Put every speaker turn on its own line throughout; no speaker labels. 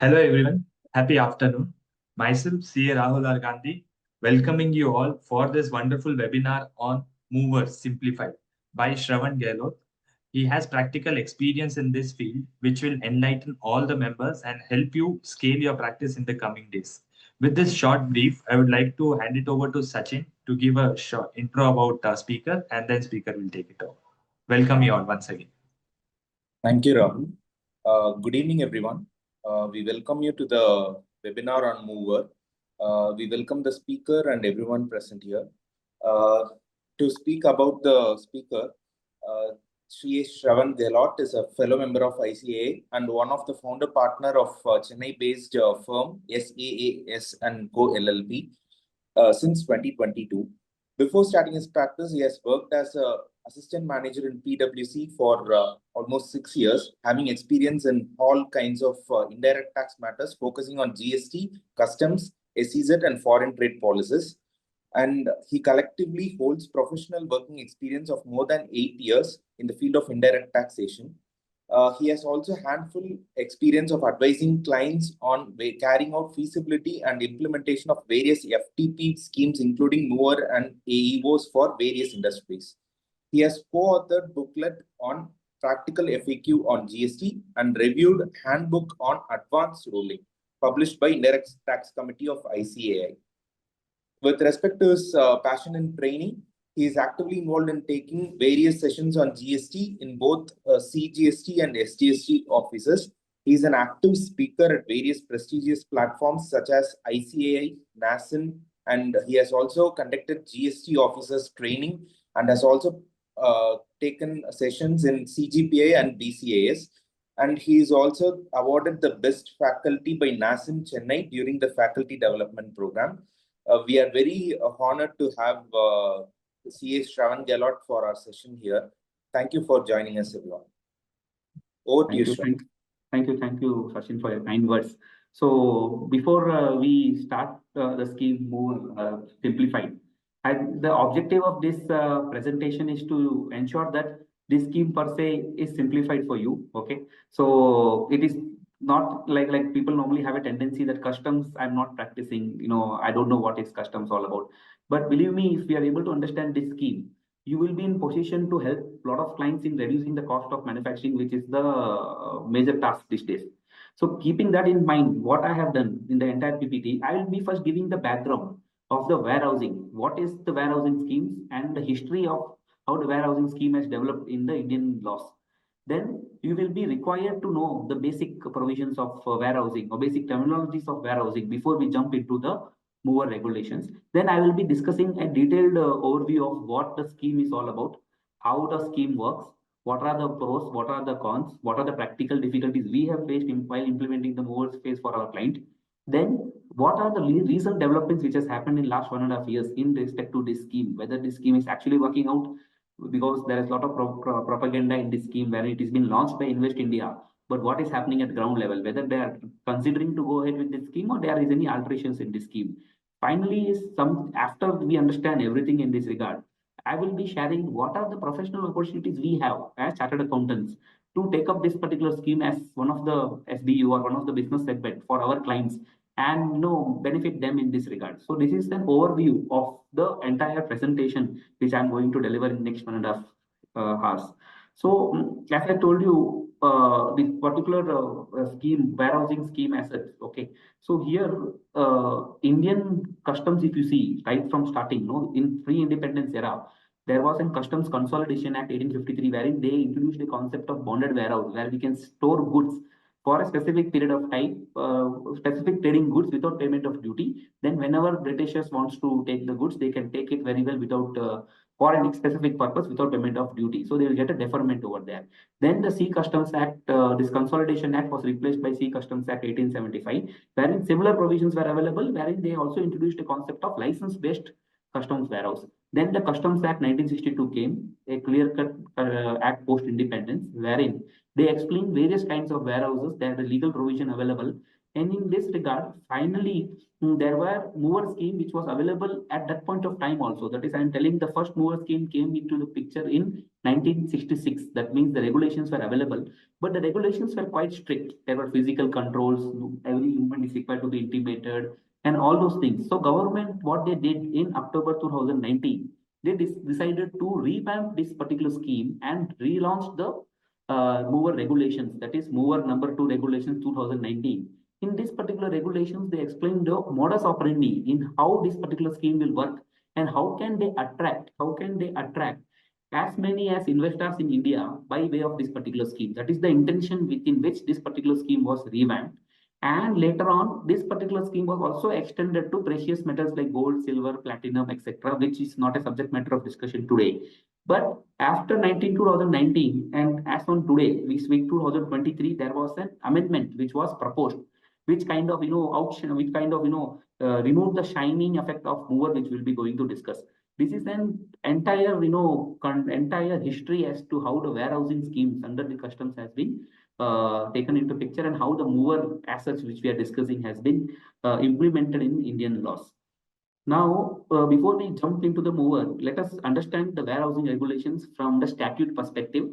Hello everyone, happy afternoon. Myself, CA Rahul or Gandhi, welcoming you all for this wonderful webinar on MOOWR Simplified by Shravan Gehlot. He has practical experience in this field, which will enlighten all the members and help you scale your practice in the coming days. With this short brief, I would like to hand it over to Sachin to give a short intro about speaker, and then speaker will take it over. Welcome you all once again.
Thank you, Rahul. Good evening, everyone. We welcome you to the webinar on MOOWR. We welcome the speaker and everyone present here. To speak about the speaker, Shravan Gehlot is a fellow member of ICAA and one of the founder partner of Chennai-based firm SAAS & Co. LLP since 2022. Before starting his practice, he has worked as a assistant manager in PwC for almost 6 years, having experience in all kinds of indirect tax matters, focusing on GST, customs, SEZ, and foreign trade policies. And he collectively holds professional working experience of more than 8 years in the field of indirect taxation. He has also handful experience of advising clients on carrying out feasibility and implementation of various FTP schemes, including MOOWR and AEOs for various industries. He has co-authored booklet on practical FAQ on GST and reviewed handbook on advanced ruling, published by Indirect Tax Committee of ICAI. With respect to his passion and training, he is actively involved in taking various sessions on GST in both CGST and SGST offices. He is an active speaker at various prestigious platforms such as ICAI, NASIN, and he has also conducted GST officers training and has also taken sessions in CGPA and BCAS. And he is also awarded the best faculty by NASIN Chennai during the faculty development program. We are very honored to have CA Shravan Gehlot for our session here. Thank you for joining us, everyone. Over to you, Shravan.
Thank you, Sachin, for your kind words. So before we start the scheme MOOWR Simplified, the objective of this presentation is to ensure that this scheme per se is simplified for you. Okay, so it is not like people normally have a tendency that customs I'm not practicing. I don't know what is customs all about. But believe me, if we are able to understand this scheme, you will be in position to help a lot of clients in reducing the cost of manufacturing, which is the major task these days. So keeping that in mind, what I have done in the entire PPT, I will be first giving the background of the warehousing. What is the warehousing schemes and the history of how the warehousing scheme has developed in the Indian laws. Then you will be required to know the basic provisions of warehousing or basic terminologies of warehousing before we jump into the MOOWR regulations. Then I will be discussing a detailed overview of what the scheme is all about, how the scheme works, what are the pros, what are the cons, what are the practical difficulties we have faced while implementing the MOOWR space for our client. Then what are the recent developments which has happened in last 1.5 years in respect to this scheme, whether this scheme is actually working out, because there is a lot of propaganda in this scheme where it has been launched by Invest India. But what is happening at ground level, whether they are considering to go ahead with this scheme or there is any alterations in this scheme. Finally, after we understand everything in this regard, I will be sharing what are the professional opportunities we have as chartered accountants to take up this particular scheme as one of the SBU or one of the business segment for our clients and benefit them in this regard. So this is an overview of the entire presentation which I'm going to deliver in next 1.5 hours. So as I told you, this particular scheme, warehousing scheme assets. Okay, so here Indian customs, if you see right from starting, in pre-independence era, there was a Customs Consolidation Act 1853 wherein they introduced the concept of bonded warehouse where we can store goods for a specific period of time, specific trading goods without payment of duty. Then whenever Britishers wants to take the goods, they can take it very well without for any specific purpose without payment of duty. So they will get a deferment over there. Then the Sea Customs Act, this Consolidation Act was replaced by Sea Customs Act 1875, wherein similar provisions were available, wherein they also introduced a concept of license-based customs warehouse. Then the Customs Act 1962 came, a clear-cut act post-independence, wherein they explain various kinds of warehouses, there are the legal provision available, And in this regard, finally, there were MOOWR scheme which was available at that point of time also. That is, I am telling the first MOOWR scheme came into the picture in 1966. That means the regulations were available, but the regulations were quite strict. There were physical controls. Every movement is required to be intimated and all those things. So government, what they did in October 2019, they decided to revamp this particular scheme and relaunch the MOOWR regulations. That is MOOWR number 2 regulations 2019. In this particular regulations, they explain the modus operandi in how this particular scheme will work and how can they attract as many as investors in India by way of this particular scheme. That is the intention within which this particular scheme was revamped. And later on, this particular scheme was also extended to precious metals like gold, silver, platinum, etc., which is not a subject matter of discussion today. But after 2019, and as on today, we speak 2023, there was an amendment which was proposed, which kind of remove the shining effect of MOOWR, which we'll be going to discuss. This is an entire entire history as to how the warehousing schemes under the customs has been taken into picture and how the MOOWR assets which we are discussing has been implemented in Indian laws. Now, before we jump into the MOOWR, let us understand the warehousing regulations from the statute perspective.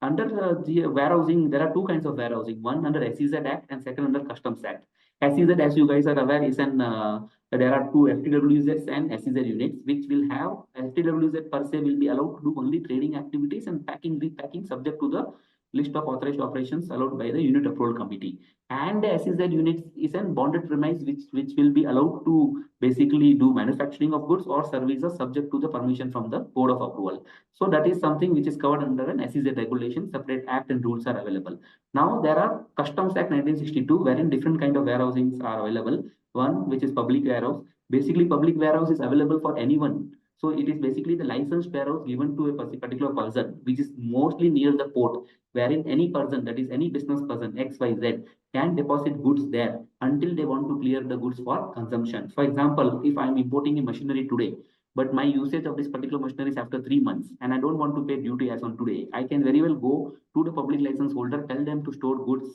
Under the warehousing, there are two kinds of warehousing, one under SEZ Act and second under Customs Act. SEZ, as you guys are aware, is there are two FTWZs and SEZ units, which will have FTWZ per se will be allowed to do only trading activities and packing, repacking subject to the list of authorized operations allowed by the unit approval committee. And the SEZ unit is a bonded premise which will be allowed to basically do manufacturing of goods or services subject to the permission from the board of approval. So that is something which is covered under an SEZ regulation. Separate act and rules are available. Now there are Customs Act 1962, wherein different kind of warehousings are available. One which is public warehouse. Basically, public warehouse is available for anyone. So it is basically the licensed warehouse given to a particular person, which is mostly near the port, wherein any person, that is any business person, XYZ, can deposit goods there until they want to clear the goods for consumption. For example, if I'm importing a machinery today, but my usage of this particular machinery is after 3 months, and I don't want to pay duty as on today, I can very well go to the public license holder, tell them to store goods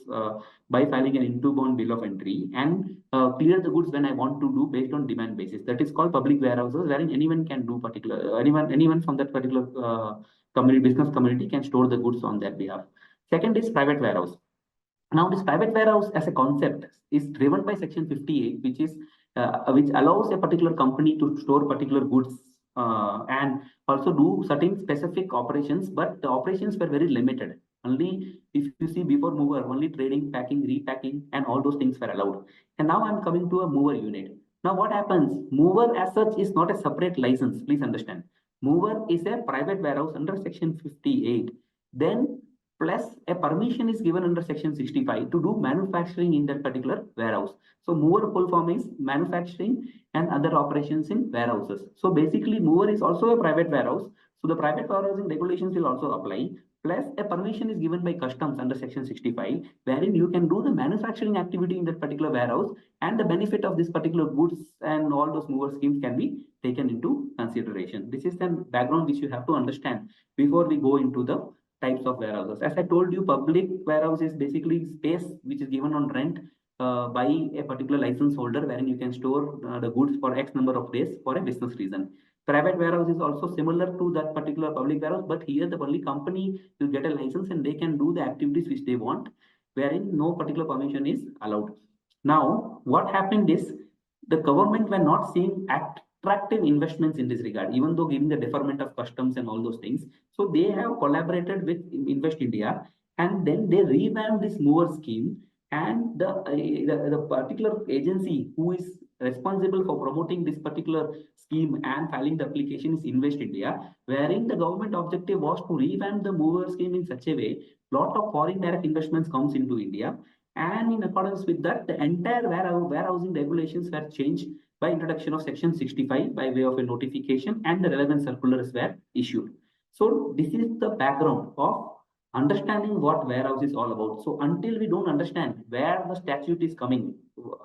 by filing an into-bound bill of entry and clear the goods when I want to do based on demand basis. That is called public warehouses, wherein anyone can do anyone from that particular business community can store the goods on their behalf. Second is private warehouse. Now, this private warehouse as a concept is driven by Section 58, which allows a particular company to store particular goods and also do certain specific operations, but the operations were very limited. Only if you see before MOOWR, only trading, packing, repacking, and all those things were allowed. And now I'm coming to a MOOWR unit. Now, what happens? MOOWR as such is not a separate license. Please understand. MOOWR is a private warehouse under Section 58. Then plus a permission is given under Section 65 to do manufacturing in that particular warehouse. So MOOWR full form is manufacturing and other operations in warehouses. So basically MOOWR is also a private warehouse. So the private warehousing regulations will also apply. Plus a permission is given by customs under Section 65, wherein you can do the manufacturing activity in that particular warehouse, and the benefit of this particular goods and all those MOOWR schemes can be taken into consideration. This is the background which you have to understand before we go into the types of warehouses. As I told you, public warehouse is basically space which is given on rent by a particular license holder, wherein you can store the goods for X number of days for a business reason. Private warehouse is also similar to that particular public warehouse, but here the only company will get a license and they can do the activities which they want, wherein no particular permission is allowed. Now, what happened is the government were not seeing attractive investments in this regard, even though giving the deferment of customs and all those things. So they have collaborated with Invest India, and then they revamped this MOOWR scheme. And the particular agency who is responsible for promoting this particular scheme and filing the application is Invest India, wherein the government objective was to revamp the MOOWR scheme in such a way lot of foreign direct investments comes into India. And in accordance with that, the entire warehousing regulations were changed by introduction of Section 65 by way of a notification, and the relevant circulars were issued. So this is the background of understanding what warehouse is all about. So until we don't understand where the statute is coming,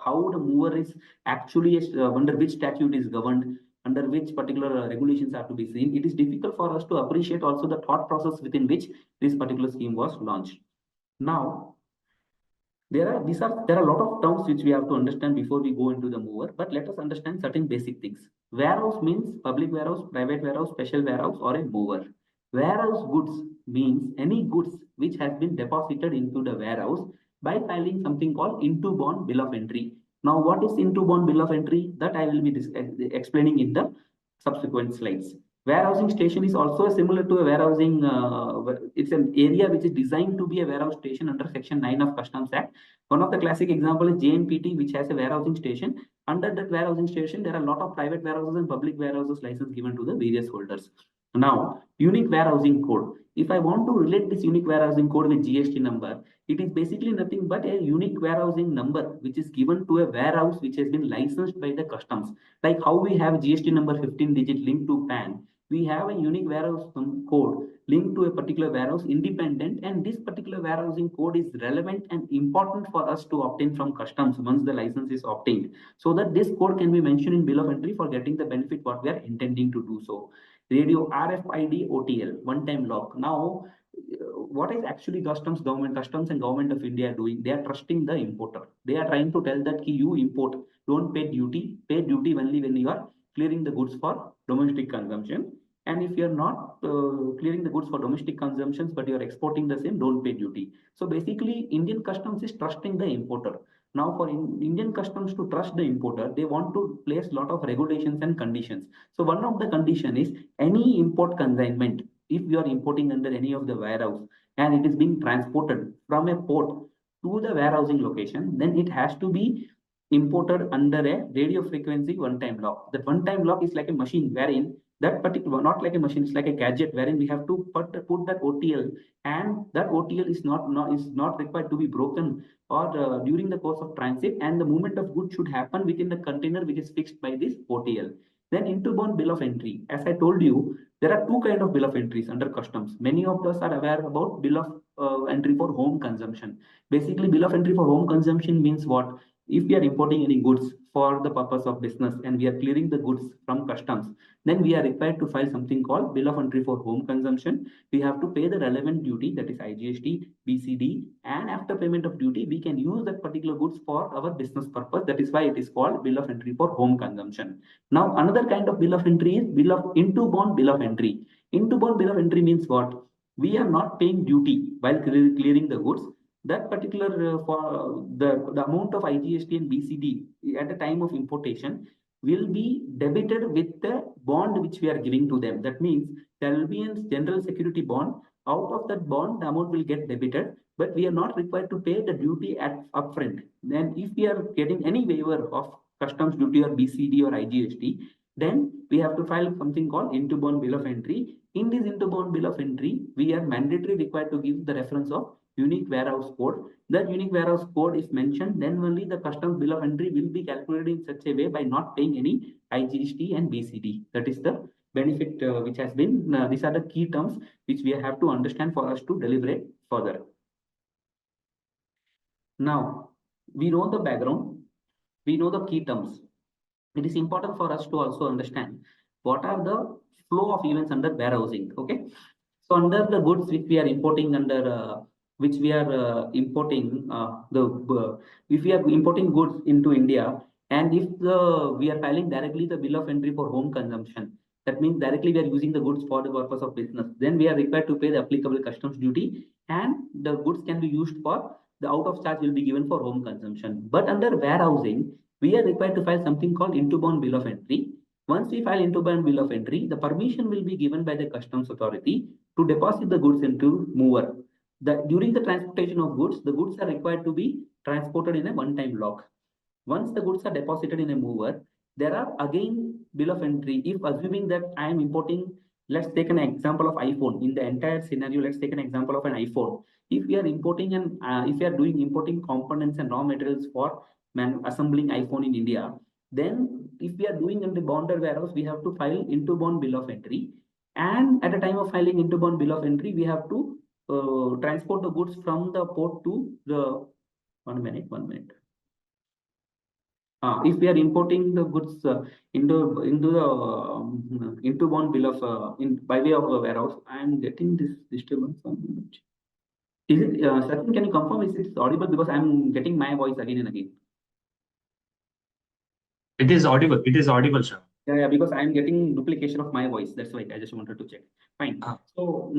how the MOOWR is actually under which statute is governed, under which particular regulations are to be seen, it is difficult for us to appreciate also the thought process within which this particular scheme was launched. Now, There are a lot of terms which we have to understand before we go into the mover, but let us understand certain basic things. Warehouse means public warehouse, private warehouse, special warehouse, or a mover. Warehouse goods means any goods which has been deposited into the warehouse by filing something called into bond bill of entry. Now, what is into bond bill of entry? That I will be explaining in the subsequent slides. Warehousing station is also similar to a warehousing, it's an area which is designed to be a warehouse station under Section 9 of Customs Act. One of the classic example is JNPT, which has a warehousing station. Under that warehousing station, there are a lot of private warehouses and public warehouses license given to the various holders. Now, unique warehousing code. If I want to relate this unique warehousing code with GST number, it is basically nothing but a unique warehousing number which is given to a warehouse which has been licensed by the customs. Like how we have GST number 15-digit linked to PAN, we have a unique warehouse code linked to a particular warehouse independent, and this particular warehousing code is relevant and important for us to obtain from customs once the license is obtained, so that this code can be mentioned in bill of entry for getting the benefit what we are intending to do so. Radio RFID OTL, one-time lock. Now, what is actually customs and government of India doing? They are trusting the importer. They are trying to tell that you import, don't pay duty only when you are clearing the goods for domestic consumption. And if you're not clearing the goods for domestic consumptions, but you're exporting the same, don't pay duty. So basically, Indian customs is trusting the importer. Now, for Indian customs to trust the importer, they want to place a lot of regulations and conditions. So one of the condition is any import consignment. If you are importing under any of the warehouse and it is being transported from a port to the warehousing location, then it has to be imported under a radio frequency one-time lock. That one-time lock is like a machine wherein that particular, not like a machine, it's like a gadget wherein we have to put that OTL, and that OTL is not required to be broken or during the course of transit, and the movement of goods should happen within the container which is fixed by this OTL. Then into-bound bill of entry. As I told you, there are two kind of bill of entries under customs. Many of us are aware about bill of entry for home consumption. Basically, bill of entry for home consumption means what? If we are importing any goods for the purpose of business and we are clearing the goods from customs, then we are required to file something called bill of entry for home consumption. We have to pay the relevant duty, that is IGST, BCD, and after payment of duty, we can use that particular goods for our business purpose. That is why it is called bill of entry for home consumption. Now, another kind of bill of entry is bill of into-bound bill of entry. Into-bound bill of entry means what? We are not paying duty while clearing the goods. That particular for the amount of IGST and BCD at the time of importation will be debited with the bond which we are giving to them. That means there will be a general security bond. Out of that bond, the amount will get debited, but we are not required to pay the duty at upfront. Then, if we are getting any waiver of customs duty or BCD or IGST, then we have to file something called into-bound bill of entry. In this into-bound bill of entry, we are mandatory required to give the reference of unique warehouse code. That unique warehouse code is mentioned, then only the customs bill of entry will be calculated in such a way by not paying any IGST and BCD. That is the benefit which has been, these are the key terms which we have to understand for us to deliberate further. Now, we know the background, we know the key terms. It is important for us to also understand what are the flow of events under warehousing. Okay, so under the goods which we are importing under if we are importing goods into India, and if we are filing directly the bill of entry for home consumption, that means directly we are using the goods for the purpose of business, then we are required to pay the applicable customs duty, and the goods can be used for the out of charge will be given for home consumption. But under warehousing, we are required to file something called into-bound bill of entry. Once we file into-bound bill of entry, the permission will be given by the customs authority to deposit the goods into MOOWR. During the transportation of goods, the goods are required to be transported in a one-time lock. Once the goods are deposited in a MOOWR, there are again bill of entry. If assuming that I am importing, let's take an example of iPhone. In the entire scenario, let's take an example of an iPhone. If we are importing and if we are doing importing components and raw materials for assembling iPhone in India, then if we are doing in the bonded warehouse, we have to file into-bound bill of entry. And at the time of filing into-bound bill of entry, we have to transport the goods from the port to the, one minute. If we are importing the goods into the into-bound bill of by way of a warehouse, I am getting this disturbance. Is it, Sachin, can you confirm is it audible? Because I'm getting my voice again and again.
It is audible. It is audible, Shravan.
Yeah, because I'm getting duplication of my voice. That's why I just wanted to check. Fine. So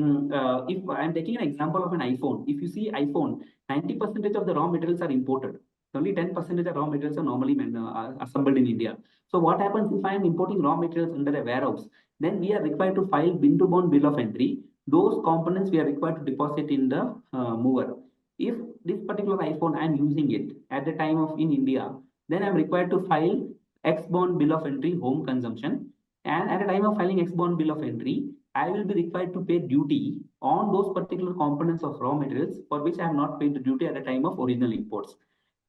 if I'm taking an example of an iPhone, if you see iPhone, 90% of the raw materials are imported. Only 10% of raw materials are normally assembled in India. So what happens if I am importing raw materials under a warehouse? Then we are required to file bin-to-bound bill of entry. Those components we are required to deposit in the mover. If this particular iPhone I'm using it at the time of in India, then I'm required to file X-bond bill of entry home consumption. And at the time of filing X-bond bill of entry, I will be required to pay duty on those particular components of raw materials for which I have not paid the duty at the time of original imports.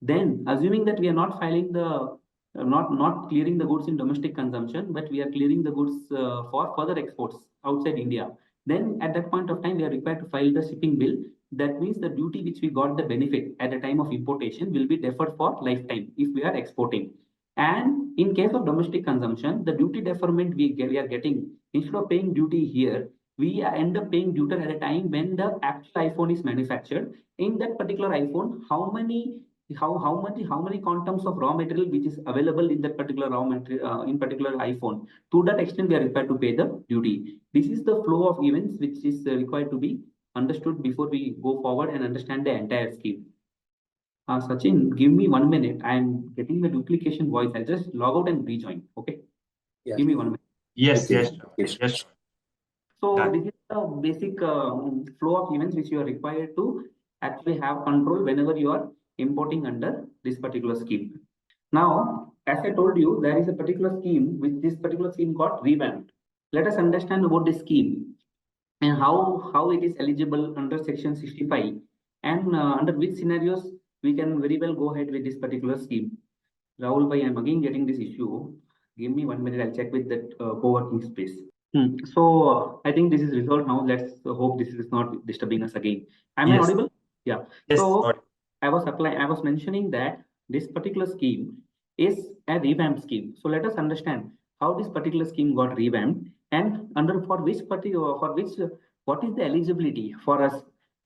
Then, assuming that we are not filing the not clearing the goods in domestic consumption, but we are clearing the goods for further exports outside India. Then, at that point of time, we are required to file the shipping bill. That means the duty which we got the benefit at the time of importation will be deferred for lifetime if we are exporting. And in case of domestic consumption, the duty deferment we are getting, instead of paying duty here, we end up paying duty at a time when the actual iPhone is manufactured. In that particular iPhone, how many quantums of raw material which is available in that particular raw material in particular iPhone, to that extent we are required to pay the duty. This is the flow of events which is required to be understood before we go forward and understand the entire scheme. Sachin, give me 1 minute. I'm getting the duplication voice. I'll just log out and rejoin. Okay.
Yeah.
Give me 1 minute.
Yes,
Okay.
yes,
Yes.
yes.
So
Done.
this is the basic flow of events which you are required to actually have control whenever you are importing under this particular scheme. Now, as I told you, there is a particular scheme which this particular scheme got revamped. Let us understand about this scheme and how it is eligible under section 65 and under which scenarios we can very well go ahead with this particular scheme. Rahul bhai, I'm again getting this issue. Give me 1 minute. I'll check with that co-working space. So I think this is resolved now. Let's hope this is not disturbing us again. Am I
Yes.
audible? Yeah.
Yes.
So I was mentioning that this particular scheme is a revamped scheme. So let us understand how this particular scheme got revamped and under for which what is the eligibility for us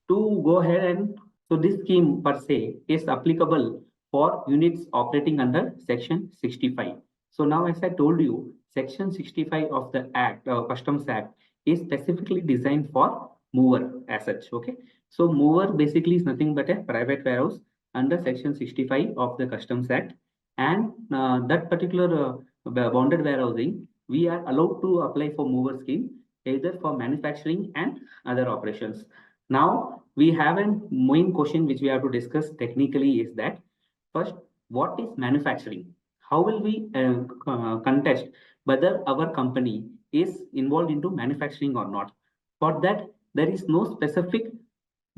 to go ahead and so this scheme per se is applicable for units operating under section 65. So now as I told you, section 65 of the Act, Customs Act, is specifically designed for mover as such. Okay. So mover basically is nothing but a private warehouse under section 65 of the Customs Act. And that particular bonded warehousing, we are allowed to apply for mover scheme either for manufacturing and other operations. Now we have a main question which we have to discuss technically is that first, what is manufacturing? How will we contest whether our company is involved into manufacturing or not? For that, there is no specific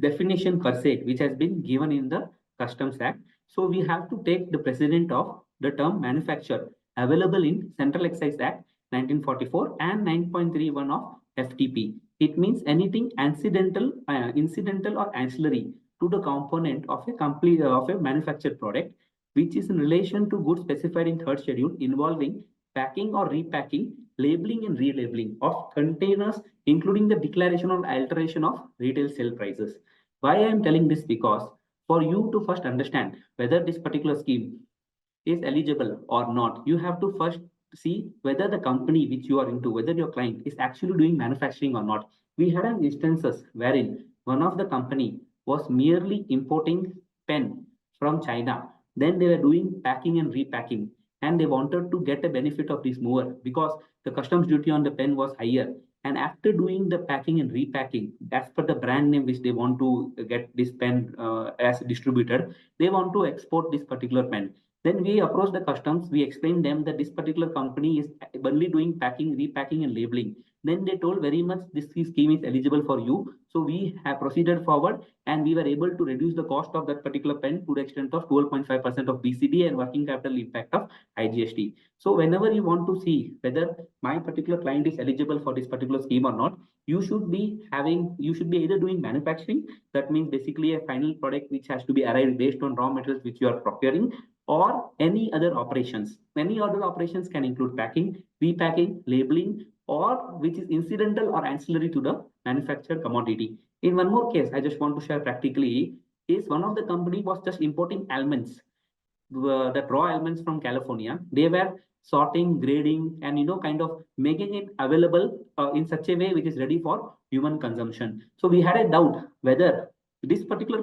definition per se which has been given in the Customs Act. So we have to take the precedent of the term manufacture available in Central Excise Act 1944 and 9.31 of FTP. It means anything incidental or ancillary to the component of a manufactured product, which is in relation to goods specified in third schedule involving packing or repacking, labeling and relabeling of containers, including the declaration or alteration of retail sale prices. Why I am telling this? Because for you to first understand whether this particular scheme is eligible or not, you have to first see whether the company which you are into, whether your client is actually doing manufacturing or not. We had an instances wherein one of the company was merely importing pen from China. Then they were doing packing and repacking, and they wanted to get a benefit of this mover because the customs duty on the pen was higher. And after doing the packing and repacking, as per the brand name which they want to get this pen as distributed, they want to export this particular pen. Then we approached the customs. We explained them that this particular company is only doing packing, repacking, and labeling. Then they told very much this scheme is eligible for you. So we have proceeded forward and we were able to reduce the cost of that particular pen to the extent of 12.5% of BCD and working capital impact of IGST. So whenever you want to see whether my particular client is eligible for this particular scheme or not, you should be either doing manufacturing. That means basically a final product which has to be arrived based on raw materials which you are procuring, or any other operations. Many other operations can include packing, repacking, labeling, or which is incidental or ancillary to the manufactured commodity. In one more case, I just want to share practically, is one of the company was just importing almonds, the raw almonds from California. They were sorting, grading, and kind of making it available in such a way which is ready for human consumption. So we had a doubt whether this particular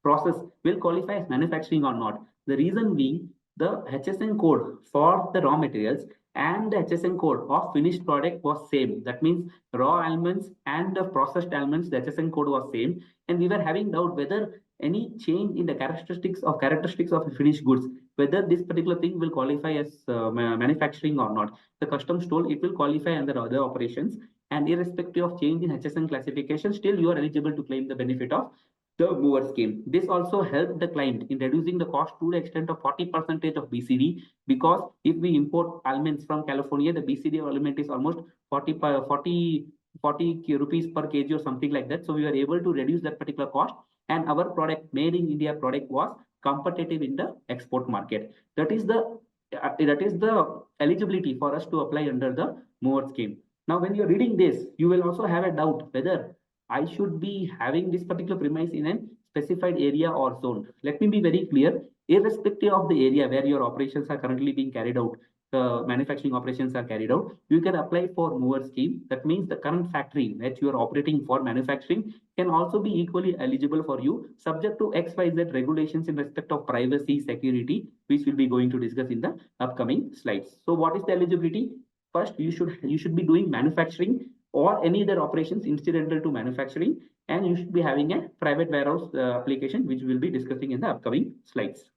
process will qualify as manufacturing or not. The reason being, the HSN code for the raw materials and the HSN code of finished product was same. That means raw almonds and the processed almonds, the HSN code was same, and we were having doubt whether any change in the characteristics of finished goods, whether this particular thing will qualify as manufacturing or not. The customs told it will qualify under other operations, and irrespective of change in HSN classification, still you are eligible to claim the benefit of the MOOWR scheme. This also helped the client in reducing the cost to the extent of 40% of BCD, because if we import almonds from California, the BCD element is almost 40 rupees per kg or something like that. So we were able to reduce that particular cost, and our product, made in India product, was competitive in the export market. That is the eligibility for us to apply under the MOOWR scheme. Now, when you're reading this, you will also have a doubt whether I should be having this particular premise in a specified area or zone. Let me be very clear, irrespective of the area where your operations are currently being carried out, the manufacturing operations are carried out, you can apply for MOOWR scheme. That means the current factory that you are operating for manufacturing can also be equally eligible for you, subject to XYZ regulations in respect of privacy, security, which we'll be going to discuss in the upcoming slides. So what is the eligibility? First, you should be doing manufacturing or any other operations incidental to manufacturing, and you should be having a private warehouse application, which we'll be discussing in the upcoming slides.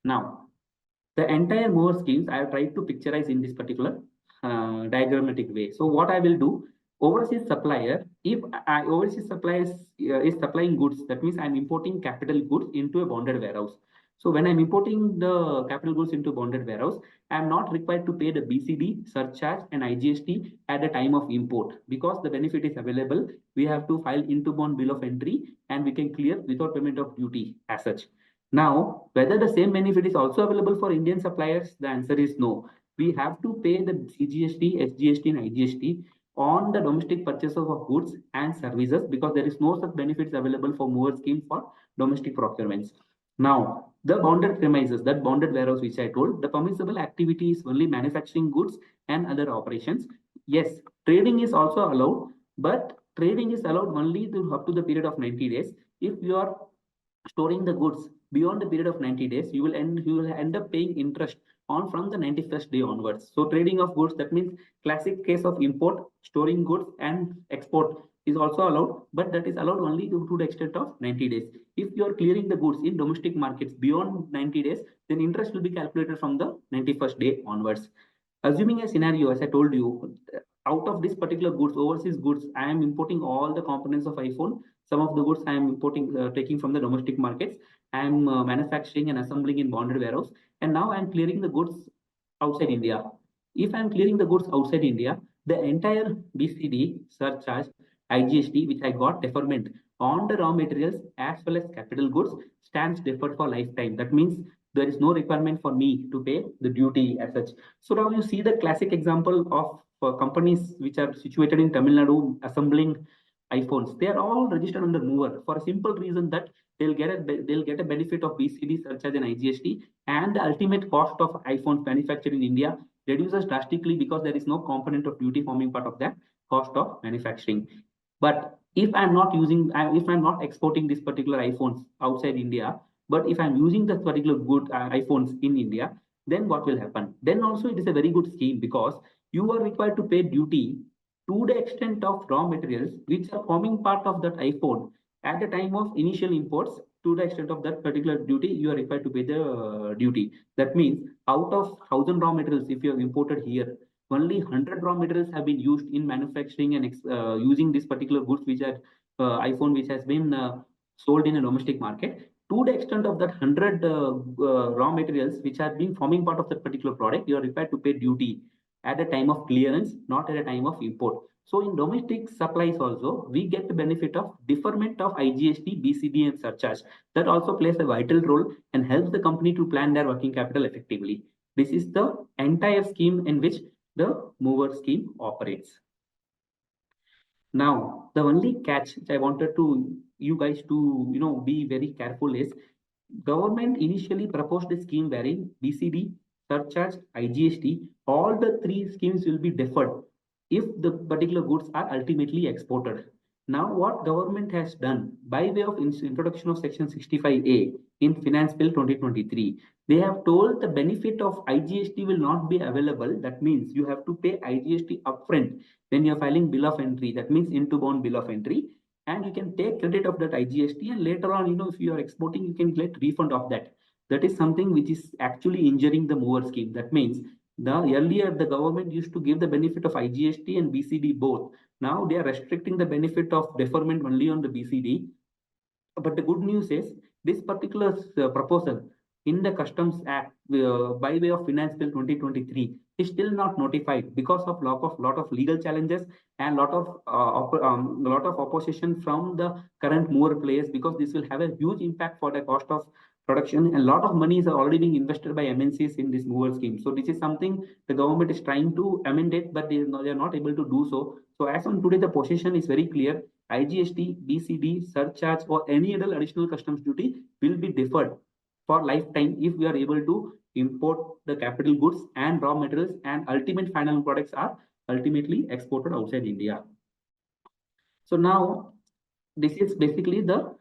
Now, the entire MOOWR schemes I have tried to picturize in this particular diagrammatic way. So what I will do, overseas supplier, if overseas supplier is supplying goods, that means I'm importing capital goods into a bonded warehouse. So when I'm importing the capital goods into bonded warehouse, I'm not required to pay the BCD, surcharge, and IGST at the time of import, because the benefit is available. We have to file into bond bill of entry, and we can clear without payment of duty as such. Now, whether the same benefit is also available for Indian suppliers, the answer is no. We have to pay the CGST, SGST, and IGST on the domestic purchases of goods and services, because there is no such benefits available for MOOWR scheme for domestic procurements. Now, the bonded premises, that bonded warehouse which I told, the permissible activity is only manufacturing goods and other operations. Yes, trading is also allowed, but trading is allowed only up to the period of 90 days. If you are storing the goods beyond the period of 90 days, you will end up paying interest on from the 91st day onwards. So trading of goods, that means classic case of import, storing goods, and export is also allowed, but that is allowed only to the extent of 90 days. If you are clearing the goods in domestic markets beyond 90 days, then interest will be calculated from the 91st day onwards. Assuming a scenario, as I told you, out of this particular goods, overseas goods, I am importing all the components of iPhone. Some of the goods I am importing, taking from the domestic markets. I am manufacturing and assembling in bonded warehouse, and now I am clearing the goods outside India. If I am clearing the goods outside India, the entire BCD, surcharge, IGST, which I got deferment on the raw materials as well as capital goods, stands deferred for lifetime. That means there is no requirement for me to pay the duty as such. So now you see the classic example of companies which are situated in Tamil Nadu assembling iPhones. They are all registered under MOOWR for a simple reason that they'll get a benefit of BCD, surcharge, and IGST, and the ultimate cost of iPhones manufactured in India reduces drastically, because there is no component of duty forming part of that cost of manufacturing. But if I'm not exporting this particular iPhones outside India, but if I'm using this particular good iPhones in India, then what will happen? Then also it is a very good scheme, because you are required to pay duty to the extent of raw materials which are forming part of that iPhone at the time of initial imports. To the extent of that particular duty, you are required to pay the duty. That means out of 1,000 raw materials, if you have imported here, only 100 raw materials have been used in manufacturing and using this particular goods, which are iPhone, which has been sold in a domestic market. To the extent of that 100 raw materials which are being forming part of that particular product, you are required to pay duty at the time of clearance, not at the time of import. So in domestic supplies also, we get the benefit of deferment of IGST, BCD, and surcharge. That also plays a vital role and helps the company to plan their working capital effectively. This is the entire scheme in which the MOOWR scheme operates. Now, the only catch which I wanted to you guys to be very careful is government initially proposed a scheme wherein BCD, surcharge, IGST, all the three schemes will be deferred if the particular goods are ultimately exported. Now, what government has done by way of introduction of Section 65A in Finance Bill 2023, they have told the benefit of IGST will not be available. That means you have to pay IGST upfront when you are filing bill of entry. That means into-bound bill of entry, and you can take credit of that IGST, and later on, if you are exporting, you can get refund of that. That is something which is actually injuring the MOOWR scheme. That means earlier the government used to give the benefit of IGST and BCD both. Now they are restricting the benefit of deferment only on the BCD. But the good news is this particular proposal in the Customs Act by way of Finance Bill 2023 is still not notified because of lot of legal challenges and lot of opposition from the current MOOWR players, because this will have a huge impact for the cost of production, and a lot of money is already being invested by MNCs in this MOOWR scheme. So this is something the government is trying to amend it, but they are not able to do so. So as on today, the position is very clear. IGST, BCD, surcharge, or any other additional customs duty will be deferred for lifetime if we are able to import the capital goods and raw materials, and ultimate final products are ultimately exported outside India. So now this is basically the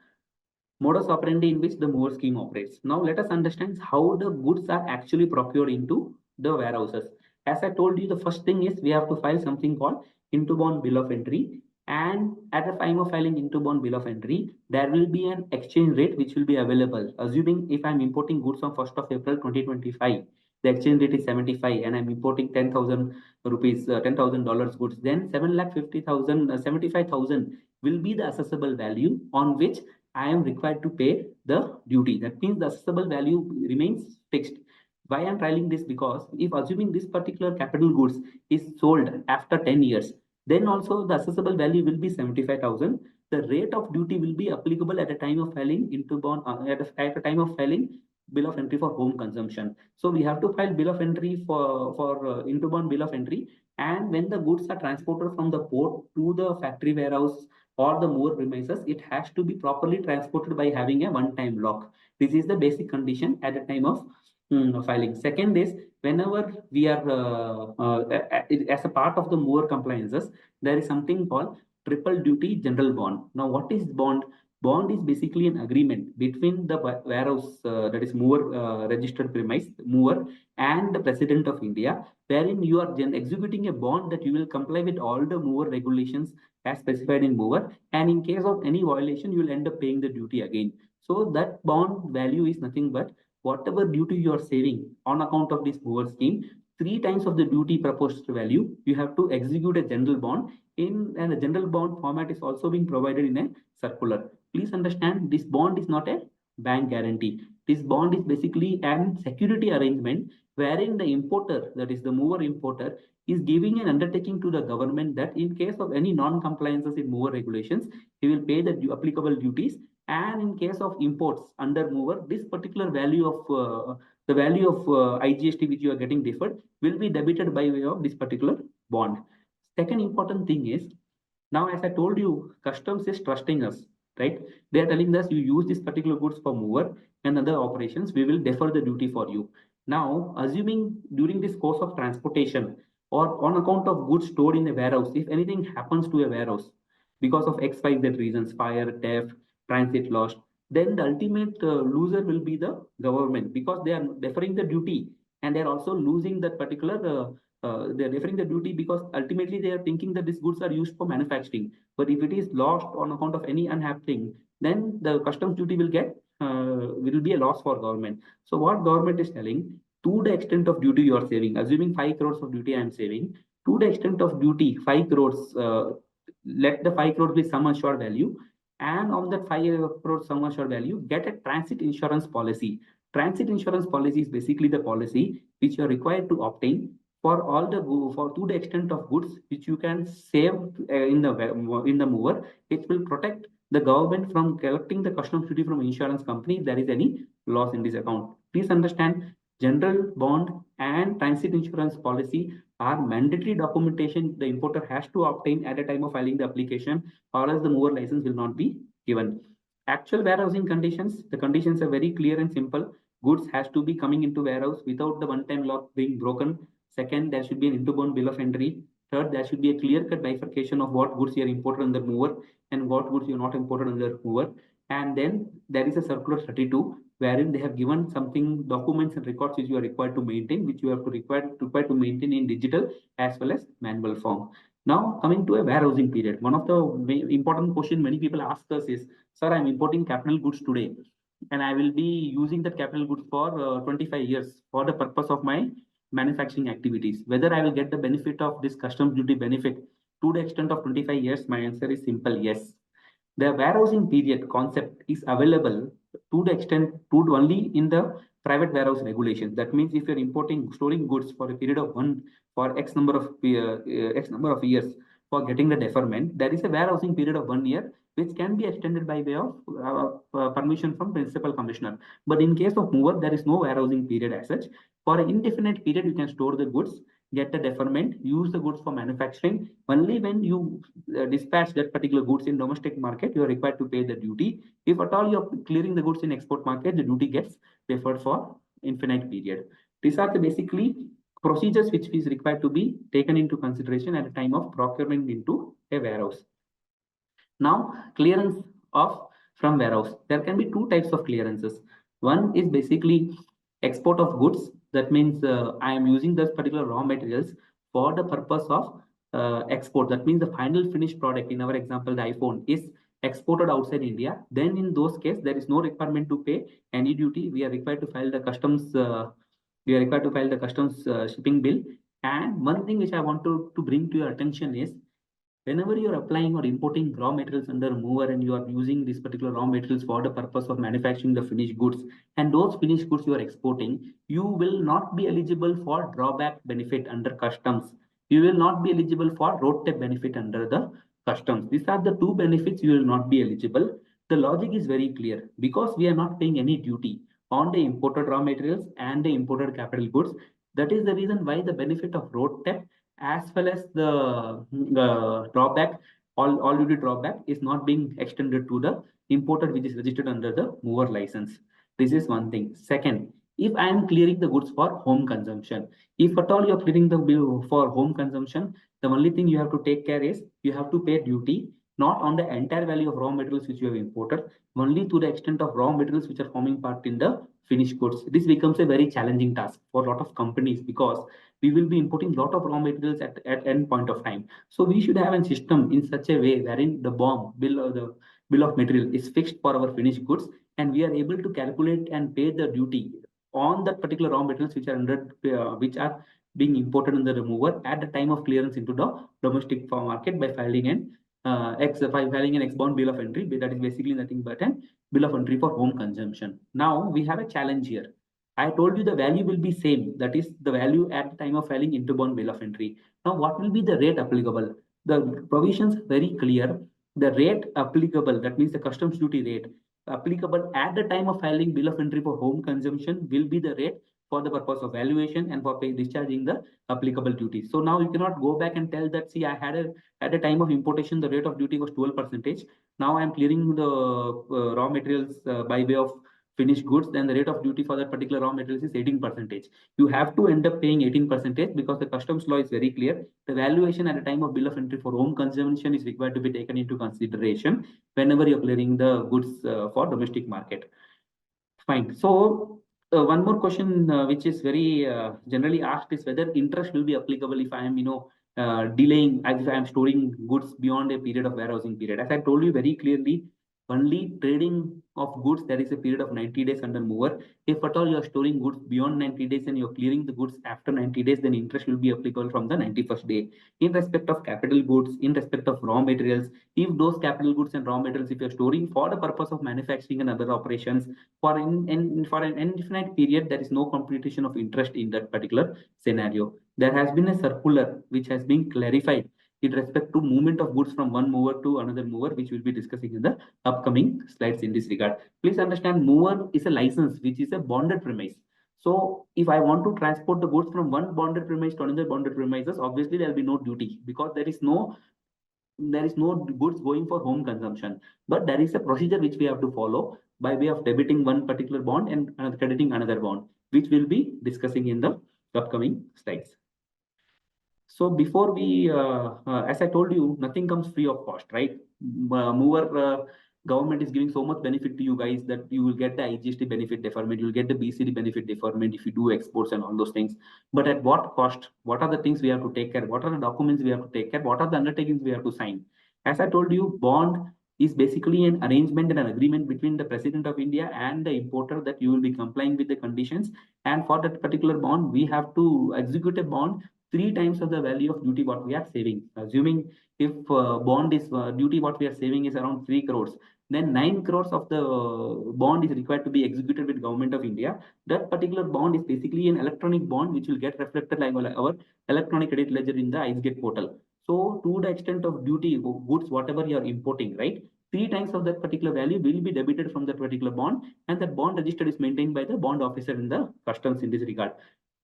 modus operandi in which the MOOWR scheme operates. Now let us understand how the goods are actually procured into the warehouses. As I told you, the first thing is we have to file something called into-bound bill of entry. And at the time of filing into-bound bill of entry, there will be an exchange rate which will be available. Assuming if I'm importing goods on 1st of April 2025, the exchange rate is 75, and I'm importing 10,000 rupees, $10,000 goods, then 7,50,000, 75,000 will be the assessable value on which I am required to pay the duty. That means the assessable value remains fixed. Why I'm trialing this? Because if assuming this particular capital goods is sold after 10 years, then also the assessable value will be 75,000. The rate of duty will be applicable at the time of filing into bond at the time of filing bill of entry for home consumption. So we have to file bill of entry for into bond bill of entry, and when the goods are transported from the port to the factory warehouse or the MOOWR premises, it has to be properly transported by having a one-time lock. This is the basic condition at the time of filing. Second is, whenever we are as a part of the MOOWR compliances, there is something called triple duty general bond. Now, what is bond? Bond is basically an agreement between the warehouse, that is MOOWR registered premise, MOOWR, and the President of India, wherein you are executing a bond that you will comply with all the MOOWR regulations as specified in MOOWR, and in case of any violation, you will end up paying the duty again. So that bond value is nothing but whatever duty you are saving on account of this MOOWR scheme, 3 times of the duty proposed value, you have to execute a general bond and the general bond format is also being provided in a circular. Please understand, this bond is not a bank guarantee. This bond is basically an security arrangement wherein the importer, that is the MOOWR importer, is giving an undertaking to the government that in case of any non-compliances in MOOWR regulations, he will pay the applicable duties. And in case of imports under MOOWR, this particular value of the value of IGST which you are getting deferred will be debited by way of this particular bond. Second important thing is, now as I told you, customs is trusting us, right? They are telling us you use this particular goods for MOOWR and other operations, we will defer the duty for you. Now, assuming during this course of transportation or on account of goods stored in a warehouse, if anything happens to a warehouse because of X, Y, Z reasons, fire, theft, transit lost, then the ultimate loser will be the government, because they are deferring the duty and they are also losing that particular they're deferring the duty because ultimately they are thinking that these goods are used for manufacturing. But if it is lost on account of any unhappening, then the customs duty will be a loss for government. So what government is telling, to the extent of duty you are saving, assuming 5 crores of duty I am saving, to the extent of duty 5 crores, let the 5 crores be sum assured value, and on that 5 crores sum assured value, get a transit insurance policy. Transit insurance policy is basically the policy which you are required to obtain for all the to the extent of goods which you can save in the MOOWR. It will protect the government from collecting the customs duty from insurance company if there is any loss in this account. Please understand, General bond and transit insurance policy are mandatory documentation the importer has to obtain at the time of filing the application, or else the mover license will not be given. Actual warehousing conditions, the conditions are very clear and simple. Goods has to be coming into warehouse without the one-time lock being broken. Second, there should be an interbound bill of entry. Third, there should be a clear-cut bifurcation of what goods you are imported under mover and what goods you are not imported under mover. And then there is a circular 32 wherein they have given something documents and records which you are required to maintain, which you have to required to maintain in digital as well as manual form. Now coming to a warehousing period, one of the important question many people ask us is, sir, I'm importing capital goods today, and I will be using that capital goods for 25 years for the purpose of my manufacturing activities. Whether I will get the benefit of this customs duty benefit to the extent of 25 years, my answer is simple yes. The warehousing period concept is available to the extent to only in the private warehouse regulations. That means if you're importing, storing goods for a period of one for X number of years for getting the deferment, there is a warehousing period of 1 year which can be extended by way of permission from principal commissioner. But in case of mover, there is no warehousing period as such. For an indefinite period, you can store the goods, get the deferment, use the goods for manufacturing. Only when you dispatch that particular goods in domestic market, you are required to pay the duty. If at all you're clearing the goods in export market, the duty gets deferred for infinite period. These are the basically procedures which is required to be taken into consideration at the time of procurement into a warehouse. Now, clearance of from warehouse. There can be two types of clearances. One is basically export of goods. That means I am using those particular raw materials for the purpose of export. That means the final finished product, in our example, the iPhone, is exported outside India. Then in those cases, there is no requirement to pay any duty. We are required to file the customs. Shipping bill. And one thing which I want to bring to your attention is, whenever you are applying or importing raw materials under mover and you are using these particular raw materials for the purpose of manufacturing the finished goods, and those finished goods you are exporting, you will not be eligible for drawback benefit under customs. You will not be eligible for road tax benefit under the customs. These are the two benefits you will not be eligible. The logic is very clear. Because we are not paying any duty on the imported raw materials and the imported capital goods, that is the reason why the benefit of road tax as well as the drawback, all duty drawback is not being extended to the imported which is registered under the mover license. This is one thing. Second, if I am clearing the goods for home consumption, if at all you're clearing the bill for home consumption, the only thing you have to take care is you have to pay duty not on the entire value of raw materials which you have imported, only to the extent of raw materials which are forming part in the finished goods. This becomes a very challenging task for a lot of companies because we will be importing a lot of raw materials at end point of time. So we should have a system in such a way wherein the bill of material is fixed for our finished goods, and we are able to calculate and pay the duty on that particular raw materials which are which are being imported in the remover at the time of clearance into the domestic market by filing an ex-bound bill of entry. That is basically nothing but an bill of entry for home consumption. Now we have a challenge here. I told you the value will be same. That is the value at the time of filing interbound bill of entry. Now, what will be the rate applicable? The provisions very clear. The rate applicable, that means the customs duty rate applicable at the time of filing bill of entry for home consumption will be the rate for the purpose of valuation and for discharging the applicable duty. So now you cannot go back and tell that, see, I had at the time of importation, the rate of duty was 12%. Now I'm clearing the raw materials by way of finished goods, then the rate of duty for that particular raw materials is 18%. You have to end up paying 18% because the customs law is very clear. The valuation at the time of bill of entry for home consumption is required to be taken into consideration whenever you're clearing the goods for domestic market. Fine. So one more question which is very generally asked is whether interest will be applicable if I am, delaying, if I am storing goods beyond a period of warehousing period. As I told you very clearly, only trading of goods, there is a period of 90 days under mover. If at all you are storing goods beyond 90 days and you're clearing the goods after 90 days, then interest will be applicable from the 91st day. In respect of capital goods, in respect of raw materials, if those capital goods and raw materials, if you're storing for the purpose of manufacturing and other operations for an indefinite period, there is no computation of interest in that particular scenario. There has been a circular which has been clarified in respect to movement of goods from one mover to another mover, which we'll be discussing in the upcoming slides in this regard. Please understand, mover is a license which is a bonded premise. So if I want to transport the goods from one bonded premise to another bonded premises, obviously there will be no duty because there is no goods going for home consumption. But there is a procedure which we have to follow by way of debiting one particular bond and crediting another bond, which we'll be discussing in the upcoming slides. So before we, as I told you, nothing comes free of cost, right? MOOWR government is giving so much benefit to you guys that you will get the IGST benefit deferment, you'll get the BCD benefit deferment if you do exports and all those things. But at what cost? What are the things we have to take care? What are the documents we have to take care? What are the undertakings we have to sign? As I told you, bond is basically an arrangement and an agreement between the President of India and the importer that you will be complying with the conditions. And for that particular bond, we have to execute a bond 3 times of the value of duty what we are saving. Assuming if bond is duty what we are saving is around 3 crores, then 9 crores of the bond is required to be executed with Government of India. That particular bond is basically an electronic bond which will get reflected like our electronic credit ledger in the IceGate portal. So to the extent of duty goods, whatever you are importing, right? 3 times of that particular value will be debited from that particular bond, and that bond register is maintained by the bond officer in the customs in this regard.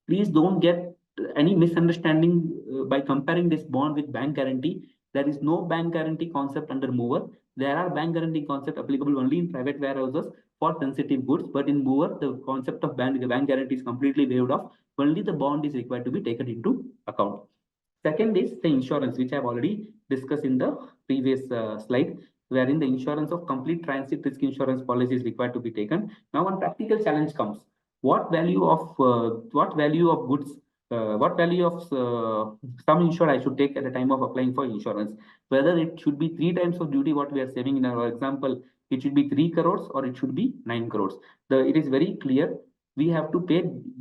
Please don't get any misunderstanding by comparing this bond with bank guarantee. There is no bank guarantee concept under MOOWR. There are bank guarantee concept applicable only in private warehouses for sensitive goods, but in MOOWR, the concept of bank guarantee is completely waived off. Only the bond is required to be taken into account. Second is the insurance, which I've already discussed in the previous slide, wherein the insurance of complete transit risk insurance policy is required to be taken. Now, one practical challenge comes: what value of goods, what value of sum insured I should take at the time of applying for insurance? Whether it should be 3 times of duty what we are saving in our example, it should be 3 crores or it should be 9 crores. It is very clear. We have to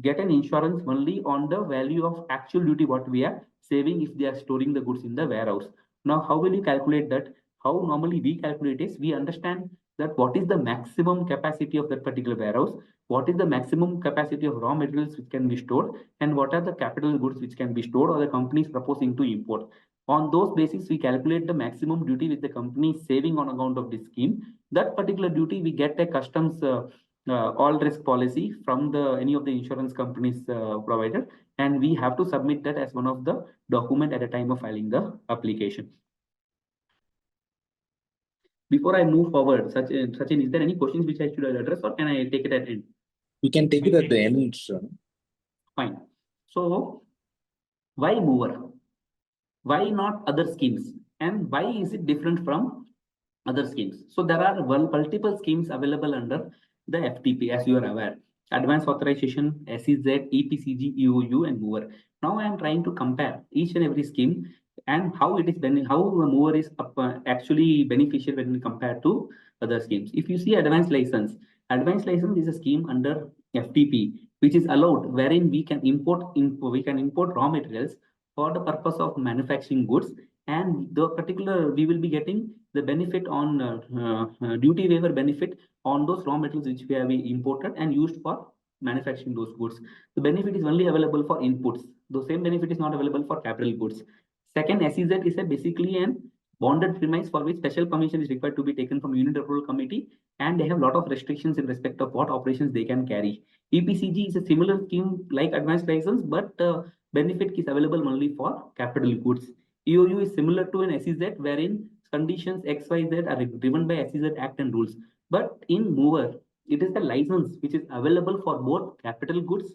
get an insurance only on the value of actual duty what we are saving if they are storing the goods in the warehouse. Now, how will you calculate that? How normally we calculate is we understand that what is the maximum capacity of that particular warehouse, what is the maximum capacity of raw materials which can be stored, and what are the capital goods which can be stored or the company is proposing to import. On those basis, we calculate the maximum duty which the company is saving on account of this scheme. That particular duty, we get a customs all risk policy from any of the insurance companies provided, and we have to submit that as one of the document at the time of filing the application. Before I move forward, Sachin, is there any questions which I should address, or can I take it at the end?
We can take it at the end, sir.
Fine. So, why MOOWR? Why not other schemes? And why is it different from other schemes? So, there are multiple schemes available under the FTP, as you are aware: Advanced Authorization, SEZ, EPCG, EOU, and MOOWR. Now, I am trying to compare each and every scheme and how it is how MOOWR is actually beneficial when compared to other schemes. If you see advanced license is a scheme under FTP, which is allowed, wherein we can import raw materials for the purpose of manufacturing goods, and the particular we will be getting the benefit on duty waiver benefit on those raw materials which we have imported and used for manufacturing those goods. The benefit is only available for inputs. The same benefit is not available for capital goods. Second, SEZ is basically an bonded premise for which special permission is required to be taken from Unit Approval Committee, and they have a lot of restrictions in respect of what operations they can carry. EPCG is a similar scheme like advanced license, but benefit is available only for capital goods. EOU is similar to an SEZ, wherein conditions XYZ are driven by SEZ Act and rules. But in MOOWR, it is the license which is available for both capital goods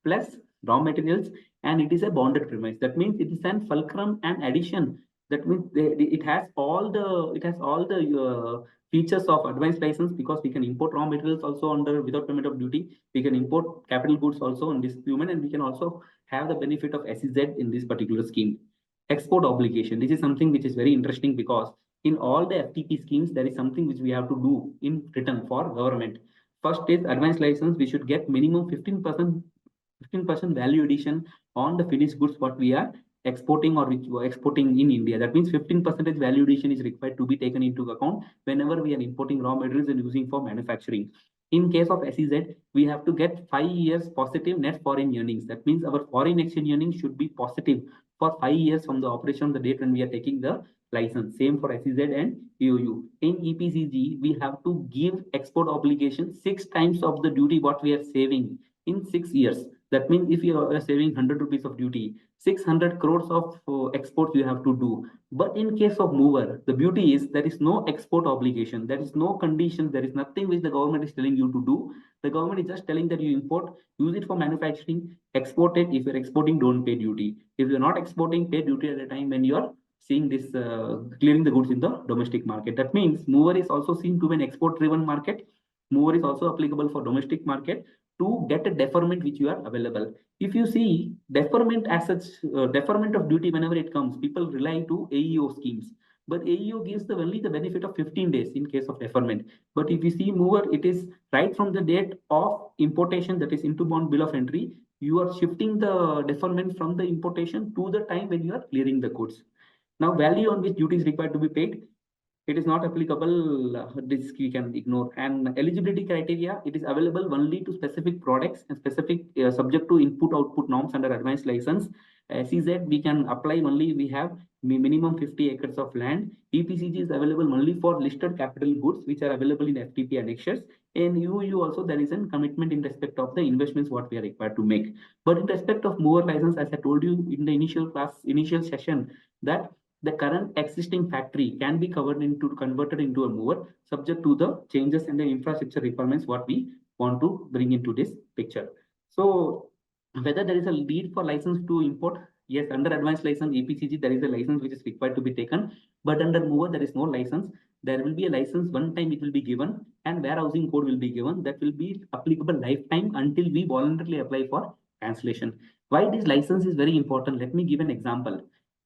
plus raw materials, and it is a bonded premise. That means it is an fulcrum and addition. That means it has all the features of advanced license, because we can import raw materials also without payment of duty. We can import capital goods also in this payment, and we can also have the benefit of SEZ in this particular scheme. Export obligation. This is something which is very interesting, because in all the FTP schemes, there is something which we have to do in return for government. First is advanced license. We should get minimum 15% value addition on the finished goods what we are exporting or which we are exporting in India. That means 15% value addition is required to be taken into account whenever we are importing raw materials and using for manufacturing. In case of SEZ, we have to get 5 years positive net foreign earnings. That means our foreign exchange earnings should be positive for 5 years from the operation of the date when we are taking the license. Same for SEZ and EOU. In EPCG, we have to give export obligation 6 times of the duty what we are saving in 6 years. That means if you are saving 100 rupees of duty, 600 crores of exports you have to do. But in case of MOOWR, the beauty is there is no export obligation, there is no condition, there is nothing which the government is telling you to do. The government is just telling that you import, use it for manufacturing, export it. If you're exporting, don't pay duty. If you're not exporting, pay duty at the time when you are seeing this clearing the goods in the domestic market. That means MOOWR is also seen to be an export-driven market. MOOWR is also applicable for domestic market to get a deferment which you are available. If you see deferment as such, deferment of duty whenever it comes, people rely to AEO schemes. But AEO gives only the benefit of 15 days in case of deferment. But if you see MOOWR, it is right from the date of importation, that is inbound bill of entry, you are shifting the deferment from the importation to the time when you are clearing the goods. Now, value on which duty is required to be paid, it is not applicable. This we can ignore. And eligibility criteria, it is available only to specific products and specific subject to input output norms under advanced license. CZ we can apply only, we have minimum 50 acres of land. EPCG is available only for listed capital goods which are available in FTP annexures. And UU also there is a commitment in respect of the investments what we are required to make. But in respect of MOOWR license, as I told you in the initial session, that the current existing factory can be converted into a MOOWR subject to the changes in the infrastructure requirements what we want to bring into this picture. So whether there is a need for license to import, yes, under advanced license EPCG there is a license which is required to be taken, but under MOOWR there is no license. There will be a license one time it will be given, and warehousing code will be given that will be applicable lifetime until we voluntarily apply for cancellation. Why this license is very important? Let me give an example.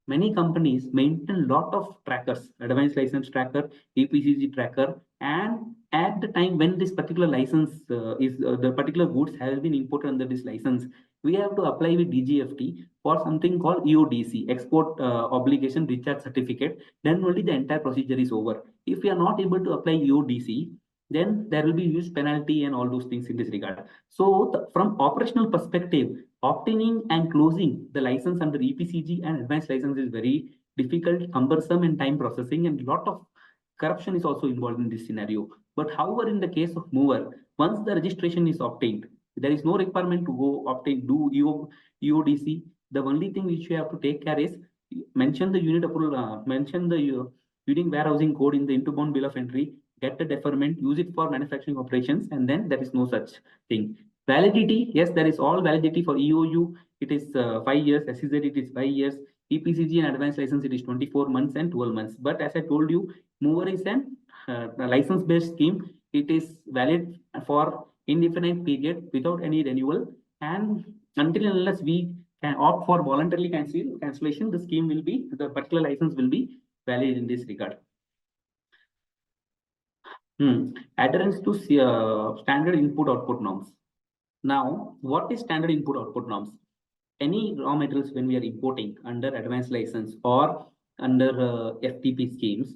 Many companies maintain a lot of trackers, advanced license tracker, EPCG tracker, and at the time when this particular license the particular goods has been imported under this license, we have to apply with DGFT for something called EODC, Export Obligation Discharge Certificate. Then only the entire procedure is over. If we are not able to apply EODC, then there will be huge penalty and all those things in this regard. So from operational perspective, obtaining and closing the license under EPCG and advanced license is very difficult, cumbersome, and time processing, and a lot of corruption is also involved in this scenario. But however, in the case of MOOWR, once the registration is obtained, there is no requirement to go do EODC. The only thing which you have to take care is mention the unit approval, mention the unit warehousing code in the inbound bill of entry, get the deferment, use it for manufacturing operations, and then there is no such thing. Validity, yes, there is all validity for EOU. It is 5 years. SEZ, it is 5 years. EPCG and advanced license, it is 24 months and 12 months. But as I told you, MOOWR is a license-based scheme. It is valid for indefinite period without any renewal. And until and unless we can opt for voluntarily cancellation, the scheme will be, the particular license will be valid in this regard. Adherence to standard input-output norms. Now, what is standard input-output norms? Any raw materials when we are importing under advanced license or under FTP schemes,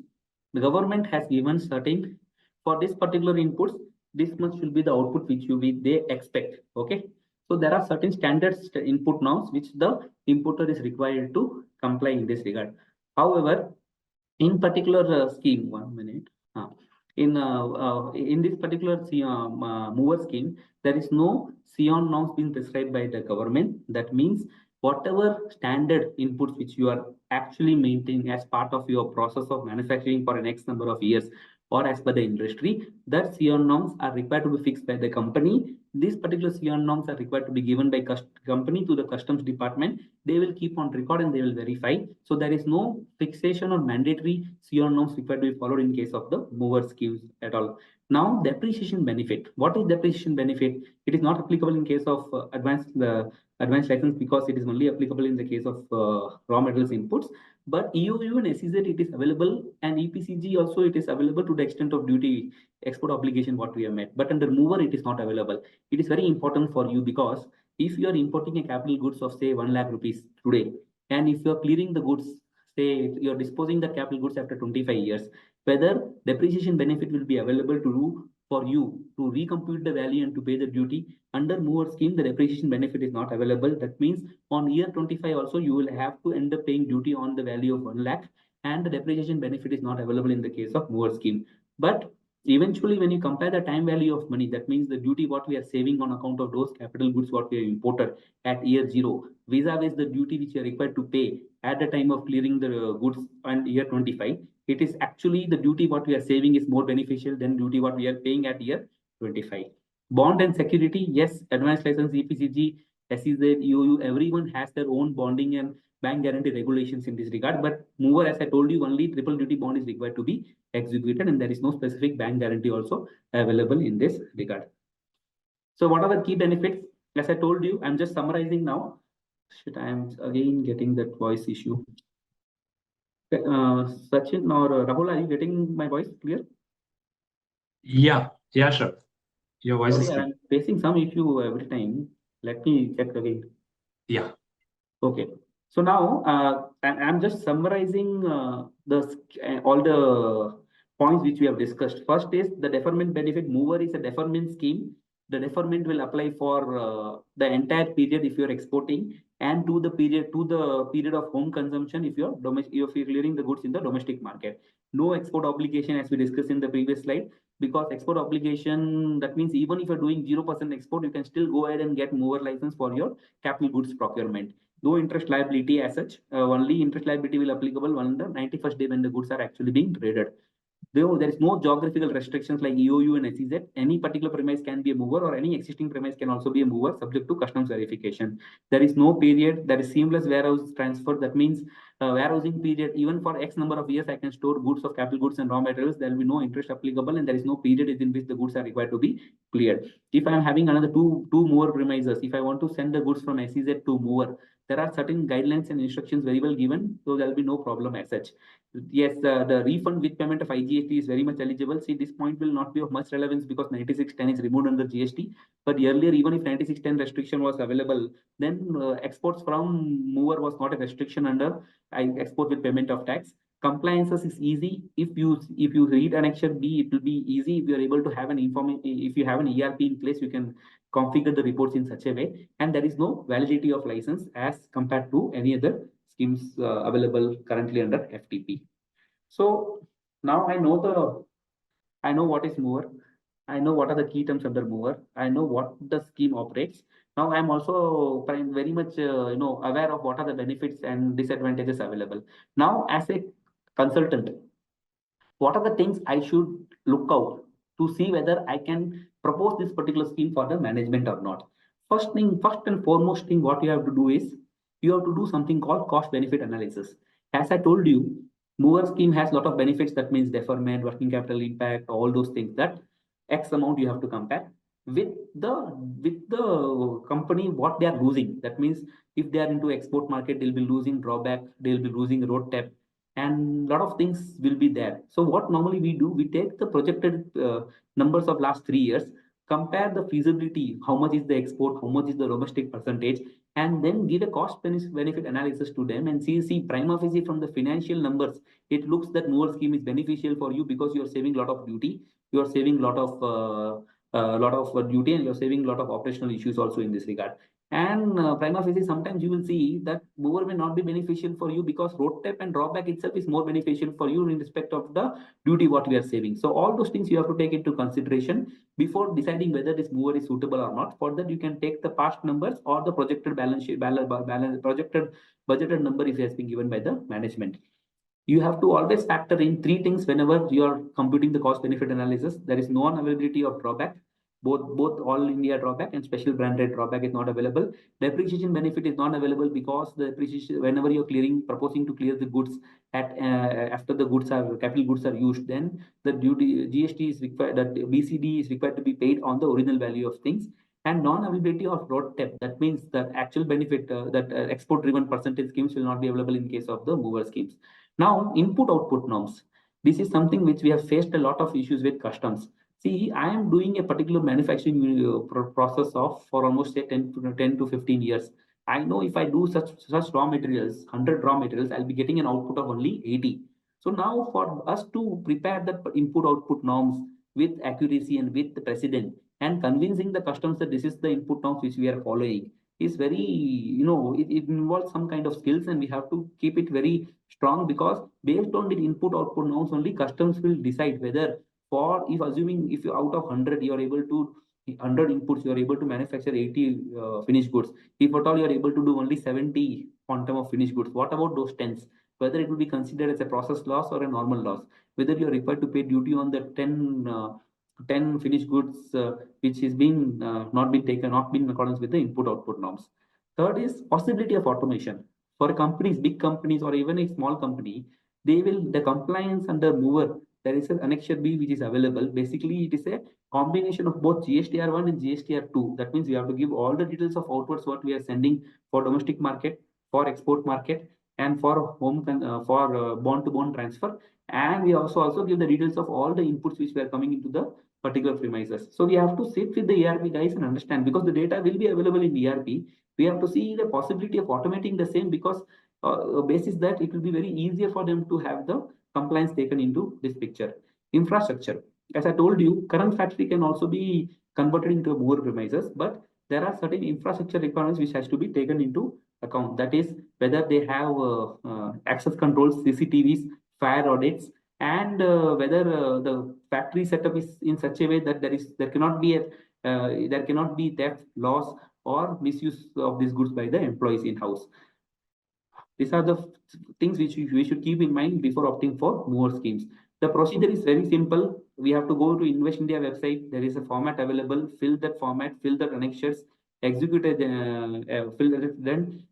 the government has given certain, for this particular inputs, this much will be the output which they expect. Okay. So there are certain standard input norms which the importer is required to comply in this regard. However, in particular scheme, 1 minute. In this particular MOOWR scheme, there is no SION norms being prescribed by the government. That means whatever standard inputs which you are actually maintaining as part of your process of manufacturing for the next number of years, or as per the industry, that SION norms are required to be fixed by the company. These particular SION norms are required to be given by company to the customs department. They will keep on record and they will verify. So there is no fixation or mandatory SION norms required to be followed in case of the MOOWR schemes at all. Now, depreciation benefit. What is depreciation benefit? It is not applicable in case of advanced license because it is only applicable in the case of raw materials inputs. But EOU and SEZ, it is available, and EPCG also it is available to the extent of duty export obligation what we have met. But under MOOWR, it is not available. It is very important for you because if you are importing a capital goods of say 1 lakh rupees today, and if you are clearing the goods, say you are disposing the capital goods after 25 years, whether depreciation benefit will be available for you to recompute the value and to pay the duty. Under MOOWR scheme, the depreciation benefit is not available. That means on year 25 also, you will have to end up paying duty on the value of 1 lakh, and the depreciation benefit is not available in the case of MOOWR scheme. But eventually when you compare the time value of money, that means the duty what we are saving on account of those capital goods what we have imported at year 0, vis-a-vis the duty which you are required to pay at the time of clearing the goods on year 25, it is actually the duty what we are saving is more beneficial than duty what we are paying at year 25. Bond and security, yes, advanced license, EPCG, SEZ, EOU, everyone has their own bonding and bank guarantee regulations in this regard. But MOOWR, as I told you, only triple duty bond is required to be executed, and there is no specific bank guarantee also available in this regard. So what are the key benefits? As I told you, I'm just summarizing now. Shit, I'm again getting that voice issue. Sachin or Rahul, are you getting my voice clear?
Yeah, sure. Your voice is
Sorry,
clear.
I'm facing some issue every time. Let me check again.
Yeah.
Okay. So now I'm just summarizing all the points which we have discussed. First is the deferment benefit. MOOWR is a deferment scheme. The deferment will apply for the entire period if you're exporting, and to the period of home consumption if you're clearing the goods in the domestic market. No export obligation as we discussed in the previous slide, because export obligation, that means even if you're doing 0% export, you can still go ahead and get MOOWR license for your capital goods procurement. No interest liability as such. Only interest liability will applicable on the 91st day when the goods are actually being traded. Though there is no geographical restrictions like EOU and SEZ, any particular premise can be a MOOWR, or any existing premise can also be a MOOWR subject to customs verification. There is no period. There is seamless warehouse transfer. That means warehousing period, even for X number of years, I can store goods of capital goods and raw materials. There will be no interest applicable, and there is no period within which the goods are required to be cleared. If I am having another two more premises, if I want to send the goods from SEZ to MOOWR, there are certain guidelines and instructions very well given, so there will be no problem as such. Yes, the refund with payment of IGST is very much eligible. See, this point will not be of much relevance because 9610 is removed under GST. But earlier, even if 9610 restriction was available, then exports from MOOWR was not a restriction under export with payment of tax. Compliances is easy. If you read Annexure B, it will be easy. If you are able to have if you have an ERP in place, you can configure the reports in such a way, and there is no validity of license as compared to any other schemes available currently under FTP. So now I know what is MOOWR. I know what are the key terms under MOOWR. I know what the scheme operates. Now I'm also very much aware of what are the benefits and disadvantages available. Now, as a consultant, what are the things I should look out to see whether I can propose this particular scheme for the management or not? First and foremost thing, what you have to do is you have to do something called cost benefit analysis. As I told you, MOOWR scheme has a lot of benefits. That means deferment, working capital impact, all those things. That X amount you have to compare with the company what they are losing. That means if they are into export market, they'll be losing drawback, they'll be losing road tax, and a lot of things will be there. So what normally we do, we take the projected numbers of last 3 years, compare the feasibility, how much is the export, how much is the domestic percentage, and then give a cost benefit analysis to them and see prima facie from the financial numbers, it looks that MOOWR scheme is beneficial for you because you are saving a lot of duty, you are saving a lot of duty, and you're saving a lot of operational issues also in this regard. And prima facie, sometimes you will see that MOOWR may not be beneficial for you because road tax and drawback itself is more beneficial for you in respect of the duty what we are saving. So all those things you have to take into consideration before deciding whether this MOOWR is suitable or not. For that, you can take the past numbers or the projected balance sheet, projected budgeted number if it has been given by the management. You have to always factor in three things whenever you are computing the cost benefit analysis. There is non-availability of drawback, both all India drawback and special brand rate drawback is not available. Depreciation benefit is not available because the depreciation, whenever you're proposing to clear the goods at after the capital goods are used, then the duty GST is required, that BCD is required to be paid on the original value of things. And non-availability of road tax, that means that actual benefit export driven percentage schemes will not be available in case of the MOOWR schemes. Now, input-output norms. This is something which we have faced a lot of issues with customs. See, I am doing a particular manufacturing process for almost say 10 to 15 years. I know if I do such raw materials, 100 raw materials, I'll be getting an output of only 80. So now for us to prepare the input-output norms with accuracy and with the precedent and convincing the customs that this is the input norms which we are following is very, it involves some kind of skills, and we have to keep it very strong because based on the input output norms only customs will decide whether for, if assuming if you out of 100, you are able to 100 inputs, you are able to manufacture 80 finished goods. If at all you are able to do only 70 quantum of finished goods, what about those 10s? Whether it will be considered as a process loss or a normal loss, whether you are required to pay duty on the 10 finished goods which is being not been taken, not been in accordance with the input output norms. Third is possibility of automation. For companies, big companies or even a small company, they will, the compliance under MOOWR, there is an Annexure B which is available. Basically, it is a combination of both GSTR1 and GSTR2. That means you have to give all the details of outwards what we are sending for domestic market, for export market, and for bond-to-bond transfer. And we also give the details of all the inputs which were coming into the particular premises. So we have to sit with the ERP guys and understand, because the data will be available in ERP. We have to see the possibility of automating the same, because basis that it will be very easier for them to have the compliance taken into this picture. Infrastructure. As I told you, current factory can also be converted into a MOOWR premises, but there are certain infrastructure requirements which has to be taken into account. That is whether they have access controls, CCTVs, fire audits, and whether the factory setup is in such a way that there cannot be theft, loss, or misuse of these goods by the employees in house. These are the things which we should keep in mind before opting for MOOWR schemes. The procedure is very simple. We have to go to Invest India website. There is a format available. Fill that format, fill the annexures, execute then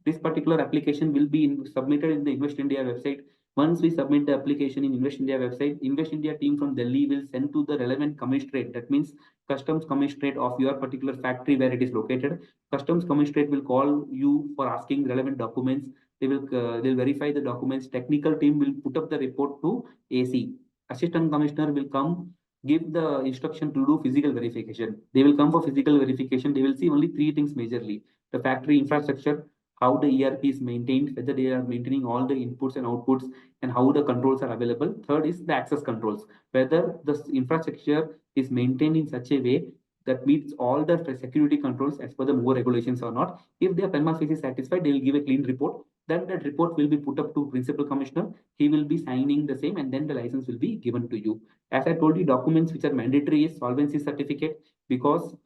this particular application will be submitted in the Invest India website. Once we submit the application in Invest India website, Invest India team from Delhi will send to the relevant commissionerate. That means customs commissionerate of your particular factory where it is located. Customs commissionerate will call you for asking relevant documents. They'll verify the documents. Technical team will put up the report to AC. Assistant Commissioner will come, give the instruction to do physical verification. They will come for physical verification. They will see only three things majorly: the factory infrastructure, how the ERP is maintained, whether they are maintaining all the inputs and outputs, and how the controls are available. Third is the access controls, whether the infrastructure is maintained in such a way that meets all the security controls as per the MOOWR regulations or not. If they are prima facie satisfied, they will give a clean report. Then that report will be put up to Principal Commissioner. He will be signing the same, and then the license will be given to you. As I told you, documents which are mandatory is solvency certificate, because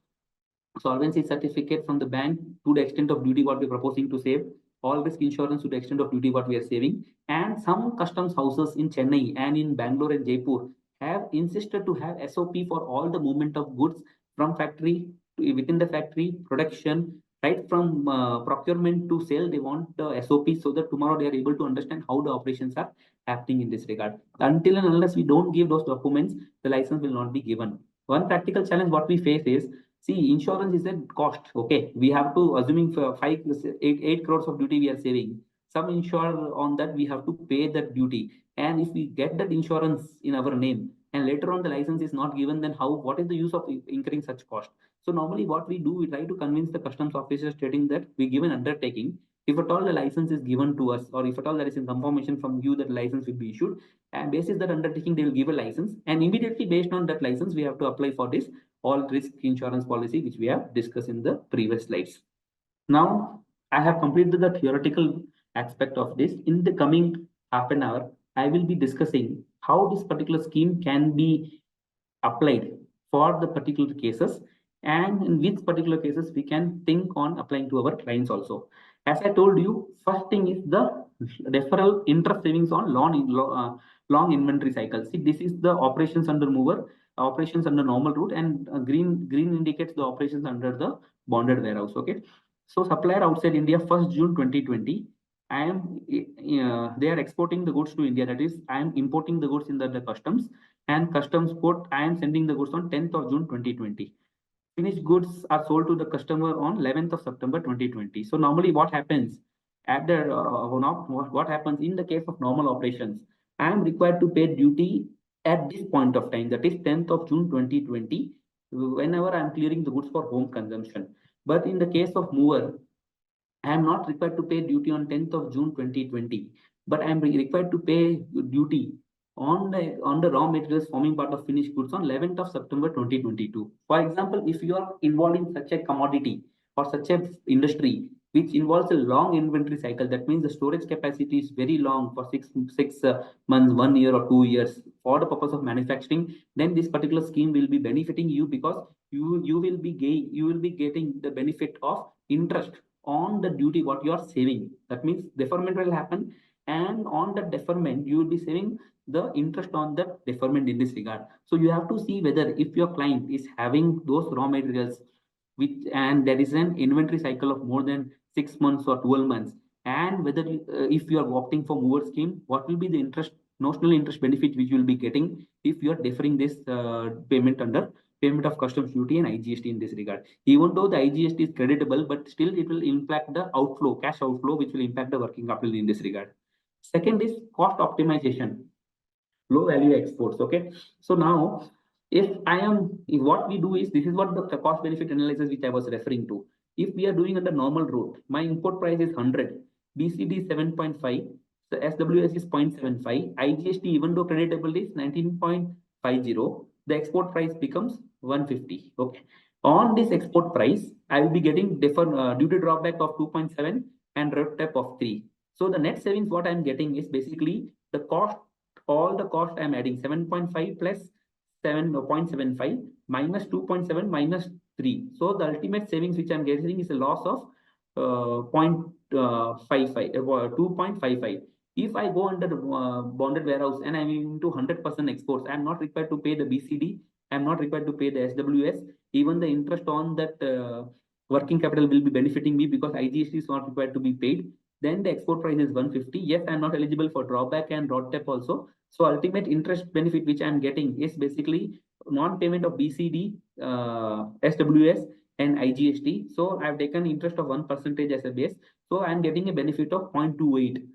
solvency certificate from the bank to the extent of duty what we are proposing to save, all risk insurance to the extent of duty what we are saving, and some customs houses in Chennai and in Bangalore and Jaipur have insisted to have SOP for all the movement of goods from factory to within the factory, production, right from procurement to sale. They want the SOP so that tomorrow they are able to understand how the operations are happening in this regard. Until and unless we don't give those documents, the license will not be given. One practical challenge what we face is, see, insurance is a cost. Okay, we have to, assuming for 8 crores of duty we are saving, some insurer on that we have to pay that duty. And if we get that insurance in our name and later on the license is not given, then what is the use of incurring such cost? So normally what we do, we try to convince the customs officer stating that we give an undertaking. If at all the license is given to us, or if at all there is a confirmation from you that license will be issued, and basis that undertaking, they will give a license. And immediately based on that license, we have to apply for this all risk insurance policy, which we have discussed in the previous slides. Now, I have completed the theoretical aspect of this. In the coming half an hour, I will be discussing how this particular scheme can be applied for the particular cases, and in which particular cases we can think on applying to our clients also. As I told you, first thing is the deferral interest savings on long inventory cycle. See, this is the operations under MOOWR, operations under normal route, and green indicates the operations under the bonded warehouse. Okay, so supplier outside India, 1st June 2020. They are exporting the goods to India. That is, I am importing the goods in the customs, and customs port, I am sending the goods on 10th of June 2020. Finished goods are sold to the customer on 11th of September 2020. So normally what happens at the what happens in the case of normal operations, I am required to pay duty at this point of time, that is 10th of June 2020, whenever I am clearing the goods for home consumption. But in the case of MOOWR, I am not required to pay duty on 10th of June 2020, but I am required to pay duty on the raw materials forming part of finished goods on 11th of September 2022. For example, if you are involved in such a commodity or such a industry which involves a long inventory cycle, that means the storage capacity is very long for six months, 1 year or 2 years, for the purpose of manufacturing, then this particular scheme will be benefiting you, because you will be getting the benefit of interest on the duty what you are saving. That means deferment will happen, and on the deferment you will be saving the interest on the deferment in this regard. So you have to see whether if your client is having those raw materials which, and there is an inventory cycle of more than 6 months or 12 months, and whether if you are opting for MOOWR scheme, what will be the interest, notional interest benefit which you will be getting if you are deferring this payment under payment of customs duty and IGST in this regard. Even though the IGST is creditable, but still it will impact the outflow, cash outflow, which will impact the working capital in this regard. Second is cost optimization, low value exports. Okay, so now if what we do is, this is what the cost benefit analysis which I was referring to. If we are doing under normal route, my import price is 100, BCD 7.5, the SWS is 0.75, IGST even though creditable is 19.50, the export price becomes 150. Okay, on this export price I will be getting duty drawback of 2.7 and road tax of 3. So the net savings what I'm getting is basically the cost, all the cost I'm adding 7.5 plus 7.75 minus 2.7 minus 3. So the ultimate savings which I'm getting is a loss of 2.55. If I go under the bonded warehouse and I'm into 100% exports, I'm not required to pay the BCD, I'm not required to pay the SWS. Even the interest on that working capital will be benefiting me because IGST is not required to be paid. Then the export price is 150. Yes, I'm not eligible for drawback and road tax also. So ultimate interest benefit which I'm getting is basically non-payment of BCD, SWS and IGST. So I've taken interest of 1% as a base. So I'm getting a benefit of 0.28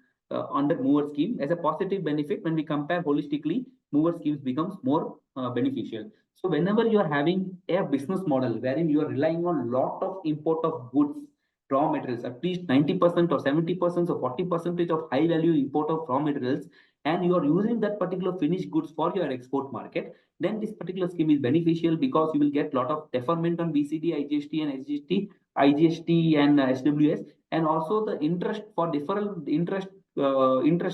under MOOWR scheme as a positive benefit. When we compare holistically, MOOWR schemes becomes more beneficial. So whenever you are having a business model wherein you are relying on lot of import of goods, raw materials, at least 90% or 70% or 40% of high value import of raw materials, and you are using that particular finished goods for your export market, then this particular scheme is beneficial because you will get a lot of deferment on BCD, IGST and IGST and SWS, and also the interest for deferral, interest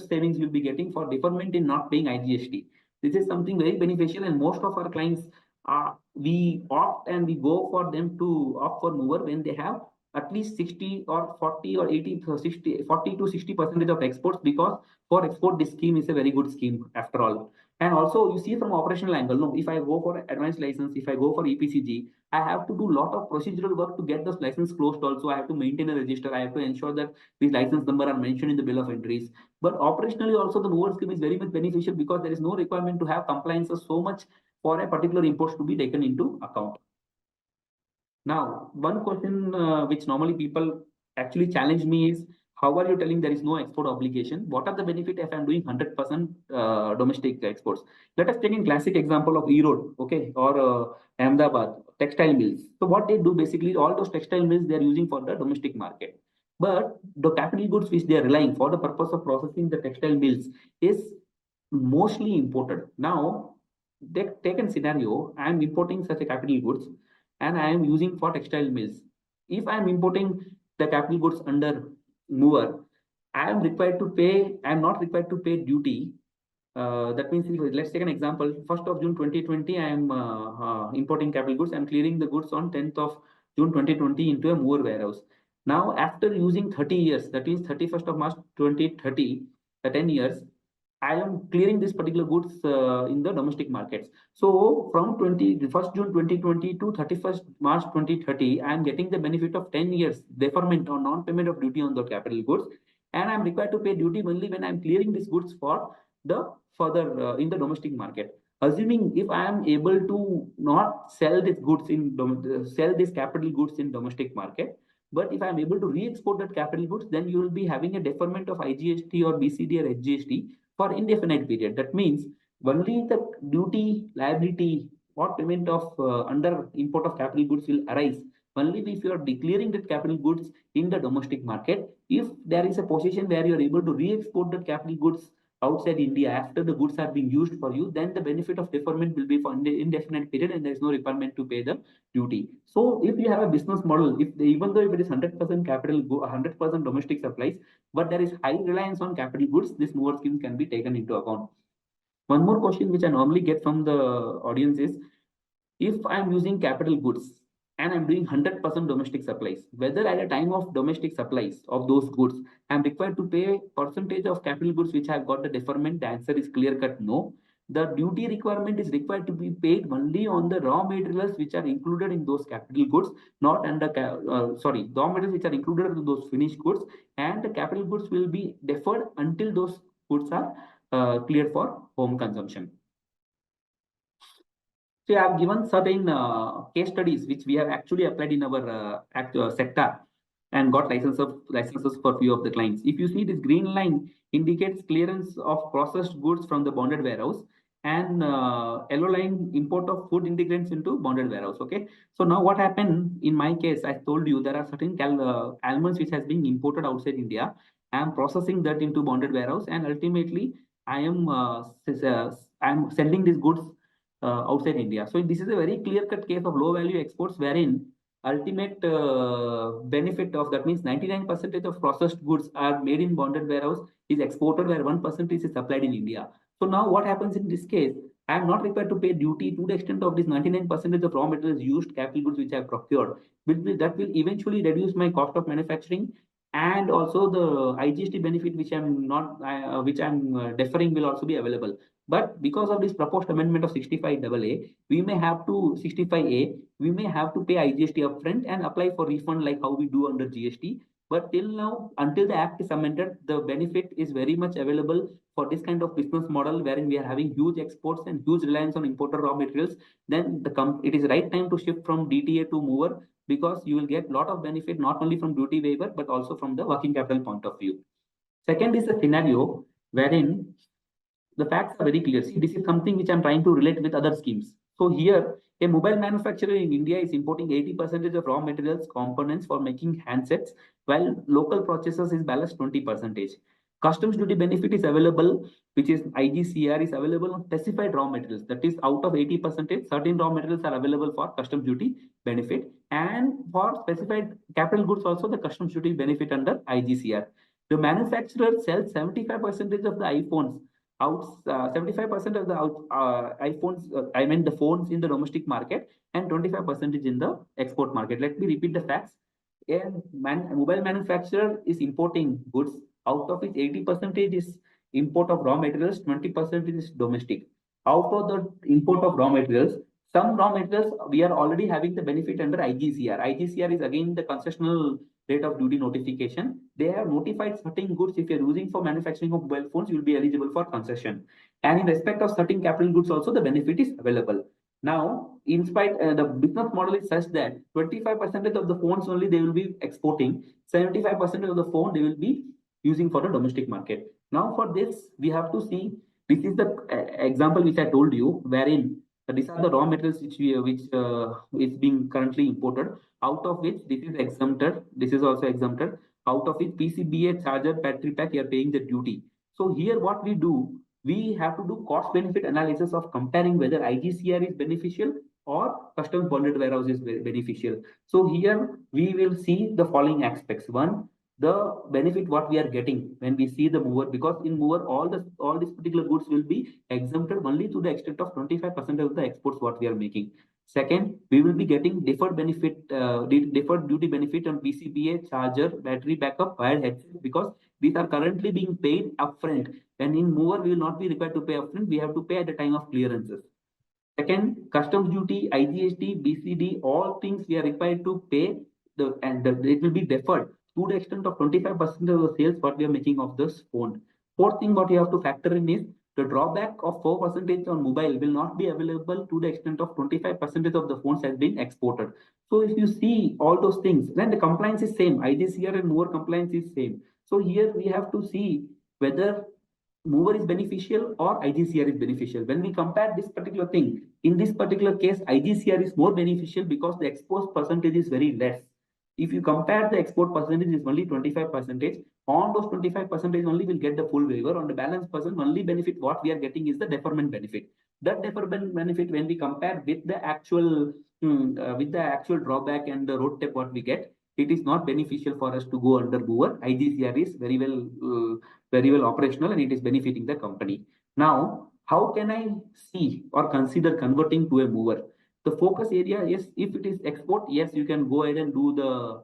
savings will be getting for deferment in not paying IGST. This is something very beneficial, and most of our clients we opt and we go for them to opt for MOOWR when they have at least 60 or 40 or 80, 60, 40 to 60% of exports, because for export this scheme is a very good scheme after all. And also you see from operational angle, no, if I go for advanced license, if I go for EPCG, I have to do a lot of procedural work to get those license closed. Also, I have to maintain a register. I have to ensure that these license number are mentioned in the bill of entries. But operationally also the MOOWR scheme is very much beneficial because there is no requirement to have compliances so much for a particular imports to be taken into account. Now, one question which normally people actually challenge me is, how are you telling there is no export obligation? What are the benefit if I'm doing 100% domestic exports? Let us take a classic example of Erode, okay, or Ahmedabad textile mills. So what they do basically, all those textile mills they are using for the domestic market. But the capital goods which they are relying for the purpose of processing the textile mills is mostly imported. Now, take a scenario, I am importing such a capital goods and I am using for textile mills. If I am importing the capital goods under MOOWR, I am required to pay, I am not required to pay duty. That means, let's take an example, 1st of June 2020, I am importing capital goods, I am clearing the goods on 10th of June 2020 into a MOOWR warehouse. Now, after using 30 years, that means 31st of March 2030, 10 years, I am clearing this particular goods in the domestic markets. So from 1st June 2020 to 31st March 2030, I am getting the benefit of 10 years deferment or non-payment of duty on the capital goods. And I'm required to pay duty only when I'm clearing these goods for the further in the domestic market. Assuming if I am able to not sell these goods in sell these capital goods in domestic market, but if I'm able to re-export that capital goods, then you will be having a deferment of IGST or BCD or HGST for indefinite period. That means only the duty liability or payment of under import of capital goods will arise only if you are declaring that capital goods in the domestic market. If there is a position where you are able to re-export the capital goods outside India after the goods are being used for you, then the benefit of deferment will be for indefinite period and there is no requirement to pay the duty. So if you have a business model, even though if it is 100% capital, 100% domestic supplies, but there is high reliance on capital goods, this MOOWR scheme can be taken into account. One more question which I normally get from the audience is, if I'm using capital goods and I'm doing 100% domestic supplies, whether at a time of domestic supplies of those goods, I'm required to pay percentage of capital goods which have got the deferment? The answer is clear cut no. The duty requirement is required to be paid only on the raw materials which are included in those capital goods, not under, the raw materials which are included in those finished goods, and the capital goods will be deferred until those goods are cleared for home consumption. So I have given certain case studies which we have actually applied in our sector and got licenses for few of the clients. If you see, this green line indicates clearance of processed goods from the bonded warehouse, and yellow line import of food ingredients into bonded warehouse. Okay. So now what happened in my case, I told you there are certain almonds which has been imported outside India. I am processing that into bonded warehouse, and ultimately I am selling these goods outside India. So this is a very clear-cut case of low-value exports, wherein ultimate benefit of that means 99% of processed goods are made in bonded warehouse is exported, where 1% is supplied in India. So now what happens in this case? I am not required to pay duty to the extent of this 99% of raw materials used, capital goods which I have procured. That will eventually reduce my cost of manufacturing, and also the IGST benefit which I'm deferring will also be available. But because of this proposed amendment of 65AA, we may have to 65A, we may have to pay IGST upfront and apply for refund like how we do under GST. But till now, until the act is amended, the benefit is very much available for this kind of business model, wherein we are having huge exports and huge reliance on imported raw materials. Then it is right time to shift from DTA to MOOWR, because you will get a lot of benefit not only from duty waiver but also from the working capital point of view. Second is a scenario wherein the facts are very clear. See, this is something which I'm trying to relate with other schemes. So here, a mobile manufacturer in India is importing 80% of raw materials components for making handsets, while local processors is balanced 20%. Customs duty benefit is available, which is IGCR is available on specified raw materials. That is, out of 80%, certain raw materials are available for customs duty benefit, and for specified capital goods also the customs duty benefit under IGCR. The manufacturer sells 75% of the iPhones 75% of the iPhones, I mean the phones in the domestic market, and 25% in the export market. Let me repeat the facts. A mobile manufacturer is importing goods, out of which 80% is import of raw materials, 20% is domestic. Out of the import of raw materials, some raw materials we are already having the benefit under IGCR. IGCR is again the concessional rate of duty notification. They have notified certain goods, if you're using for manufacturing of mobile phones, you will be eligible for concession. And in respect of certain capital goods also, the benefit is available. Now, in spite, the business model is such that 25% of the phones only they will be exporting, 75% of the phone they will be using for the domestic market. Now, for this, we have to see, this is the example which I told you, wherein these are the raw materials which is being currently imported, out of which this is exempted, this is also exempted, out of which PCBA, charger, battery pack, you are paying the duty. So here what we do, we have to do cost benefit analysis of comparing whether IGCR is beneficial or customs bonded warehouse is beneficial. So here we will see the following aspects. One, the benefit what we are getting when we see the MOOWR, because in MOOWR all these particular goods will be exempted only to the extent of 25% of the exports what we are making. Second, we will be getting deferred duty benefit on PCBA, charger, battery backup, wired headset, because these are currently being paid upfront. And in MOOWR, we will not be required to pay upfront. We have to pay at the time of clearances. Second, customs duty, IGST, BCD, all things we are required to pay, it will be deferred to the extent of 25% of the sales what we are making of this phone. Fourth thing what you have to factor in is the drawback of 4% on mobile will not be available to the extent of 25% of the phones has been exported. So if you see all those things, then the compliance is same. IGCR and MOOWR compliance is same. So here we have to see whether MOOWR is beneficial or IGCR is beneficial. When we compare this particular thing, in this particular case, IGCR is more beneficial because the export percentage is very less. If you compare the export percentage is only 25%, on those 25% only will get the full waiver. On the balance percent, only benefit what we are getting is the deferment benefit. That deferment benefit, when we compare with the actual drawback and the road tape what we get, it is not beneficial for us to go under MOOWR. IGCR is very well operational and it is benefiting the company. Now, how can I see or consider converting to a mover? The focus area is, if it is export, yes, you can go ahead and do the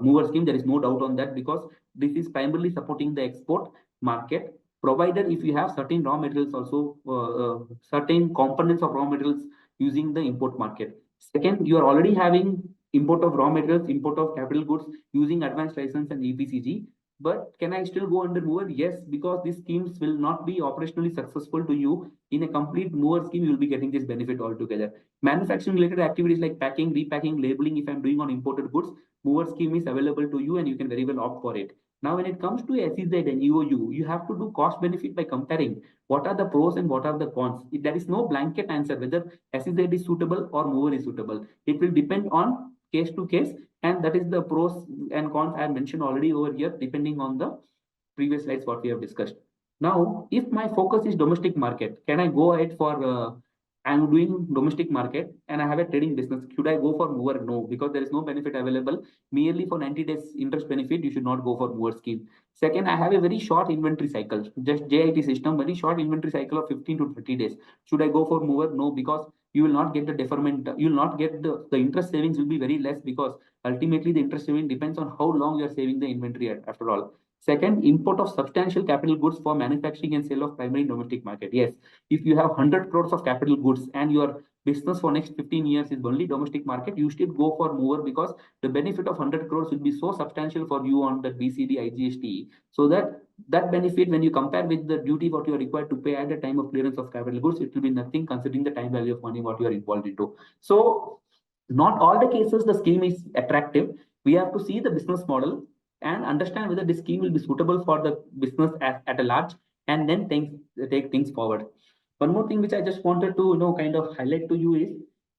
mover scheme. There is no doubt on that, because this is primarily supporting the export market, provided if you have certain raw materials also, certain components of raw materials using the import market. Second, you are already having import of raw materials, import of capital goods using advanced license and EPCG. But can I still go under mover? Yes, because these schemes will not be operationally successful to you. In a complete mover scheme, you will be getting this benefit altogether. Manufacturing related activities like packing, repacking, labeling, if I'm doing on imported goods, mover scheme is available to you and you can very well opt for it. Now, when it comes to SEZ and EOU, you have to do cost benefit by comparing what are the pros and what are the cons. There is no blanket answer whether SEZ is suitable or mover is suitable. It will depend on case to case, and that is the pros and cons I mentioned already over here, depending on the previous slides what we have discussed. Now, if my focus is domestic market, can I go ahead for I'm doing domestic market and I have a trading business? Should I go for mover? No, because there is no benefit available. Merely for 90 days interest benefit, you should not go for mover scheme. Second, I have a very short inventory cycle, just JIT system, very short inventory cycle of 15 to 30 days. Should I go for mover? No, because you will not get the deferment, you will not get the interest savings will be very less, because ultimately the interest saving depends on how long you are saving the inventory after all. Second, import of substantial capital goods for manufacturing and sale of primary domestic market. Yes, if you have 100 crores of capital goods and your business for next 15 years is only domestic market, you should go for mover, because the benefit of 100 crores will be so substantial for you on the BCD IGST. So that benefit, when you compare with the duty what you are required to pay at the time of clearance of capital goods, it will be nothing considering the time value of money what you are involved into. So not all the cases the scheme is attractive. We have to see the business model and understand whether this scheme will be suitable for the business at a large, and then take things forward. One more thing which I just wanted to kind of highlight to you is,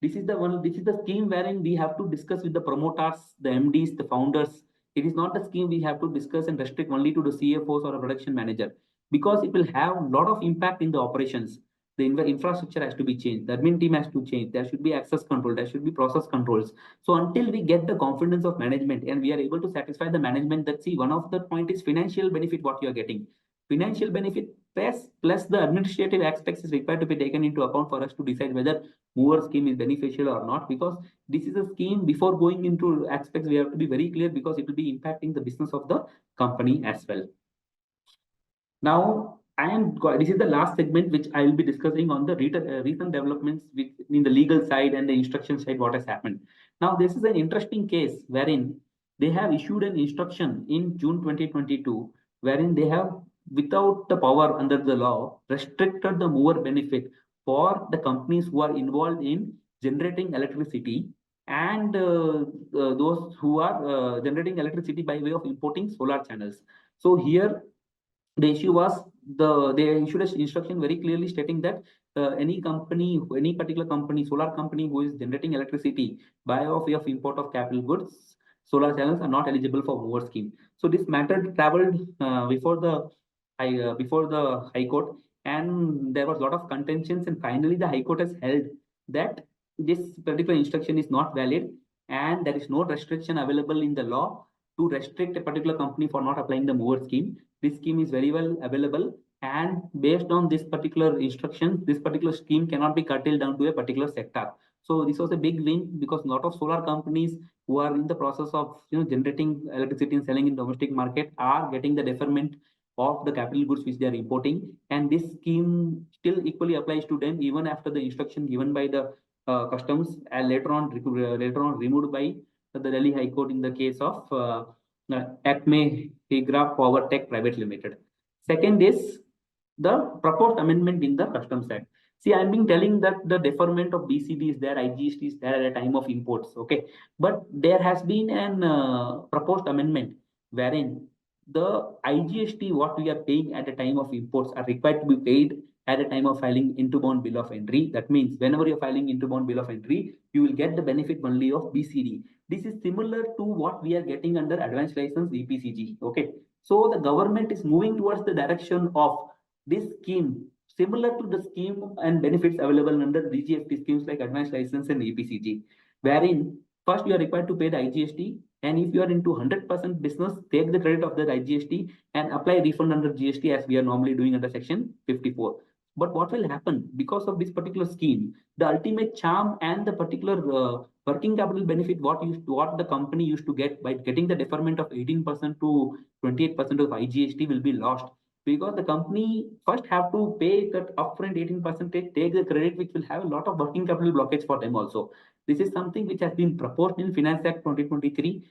this is the scheme wherein we have to discuss with the promoters, the MDs, the founders. It is not the scheme we have to discuss and restrict only to the CFOs or a production manager, because it will have a lot of impact in the operations. The infrastructure has to be changed, the admin team has to change, there should be access control, there should be process controls. So until we get the confidence of management and we are able to satisfy the management that, see, one of the point is financial benefit what you are getting. Financial benefit plus the administrative aspects is required to be taken into account for us to decide whether mover scheme is beneficial or not, because this is a scheme. Before going into aspects, we have to be very clear, because it will be impacting the business of the company as well. Now, this is the last segment which I will be discussing on the recent developments in the legal side and the instruction side, what has happened. Now, this is an interesting case wherein they have issued an instruction in June 2022, wherein they have, without the power under the law, restricted the mover benefit for the companies who are involved in generating electricity, and those who are generating electricity by way of importing solar channels. So here the issue was, they issued an instruction very clearly stating that any particular company, solar company, who is generating electricity by way of import of capital goods, solar channels, are not eligible for mover scheme. So this matter traveled before the High Court, and there was a lot of contentions, and finally the High Court has held that this particular instruction is not valid, and there is no restriction available in the law to restrict a particular company for not applying the mover scheme. This scheme is very well available, and based on this particular instruction, this particular scheme cannot be curtailed down to a particular sector. So this was a big win, because a lot of solar companies who are in the process of generating electricity and selling in domestic market are getting the deferment of the capital goods which they are importing, and this scheme still equally applies to them even after the instruction given by the customs, and later on removed by the Delhi High Court in the case of Acme Telegraph Power Tech Private Limited. Second is the proposed amendment in the Customs Act. See, I'm being telling that the deferment of BCD is there, IGST is there at a time of imports, okay? But there has been an proposed amendment wherein the IGST what we are paying at the time of imports are required to be paid at the time of filing inbound bill of entry. That means whenever you're filing inbound bill of entry, you will get the benefit only of BCD. This is similar to what we are getting under advanced license EPCG. Okay, so the government is moving towards the direction of this scheme, similar to the scheme and benefits available under DGFT schemes like advanced license and EPCG, wherein first you are required to pay the IGST, and if you are into 100% business, take the credit of that IGST and apply refund under GST as we are normally doing under section 54. But what will happen because of this particular scheme? The ultimate charm and the particular working capital benefit what the company used to get by getting the deferment of 18% to 28% of IGST will be lost, because the company first have to pay that upfront 18%, take the credit, which will have a lot of working capital blockage for them also. This is something which has been proposed in Finance Act 2023.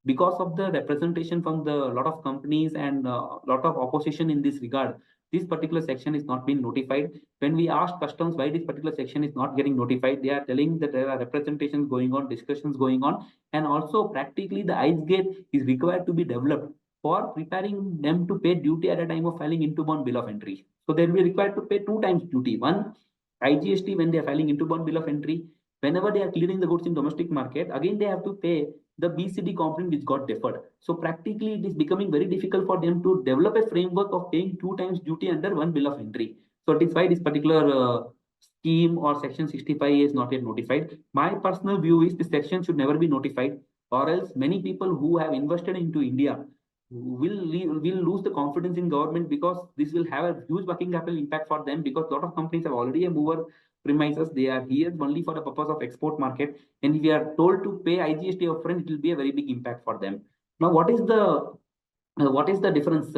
Because of the representation from the lot of companies and lot of opposition in this regard, this particular section is not being notified. When we ask customs why this particular section is not getting notified, they are telling that there are representations going on, discussions going on, and also practically the ice gate is required to be developed for preparing them to pay duty at a time of filing into bond bill of entry. So they'll be required to pay 2 times duty. One, IGST when they are filing into bond bill of entry. Whenever they are clearing the goods in domestic market, again they have to pay the BCD component which got deferred. So practically it is becoming very difficult for them to develop a framework of paying 2 times duty under one bill of entry. So it is why this particular scheme or section 65 is not yet notified. My personal view is this section should never be notified, or else many people who have invested into India will lose the confidence in government, because this will have a huge working capital impact for them, because a lot of companies have already a MOOWR premises. They are here only for the purpose of export market, and if we are told to pay IGST upfront, it will be a very big impact for them. Now, what is the difference?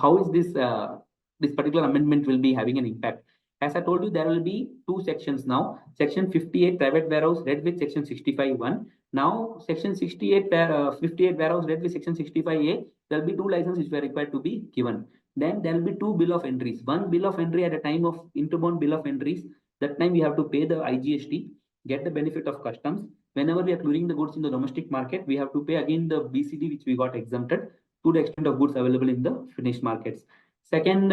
How is this particular amendment will be having an impact? As I told you, there will be two sections now. Section 58 private warehouse read with section 65(1). Now section 58 warehouse read with section 65A. There will be two licenses which were required to be given. Then there will be two bill of entries. One bill of entry at a time of interbound bill of entries. That time we have to pay the IGST, get the benefit of customs. Whenever we are clearing the goods in the domestic market, we have to pay again the BCD which we got exempted to the extent of goods available in the finished markets. Second,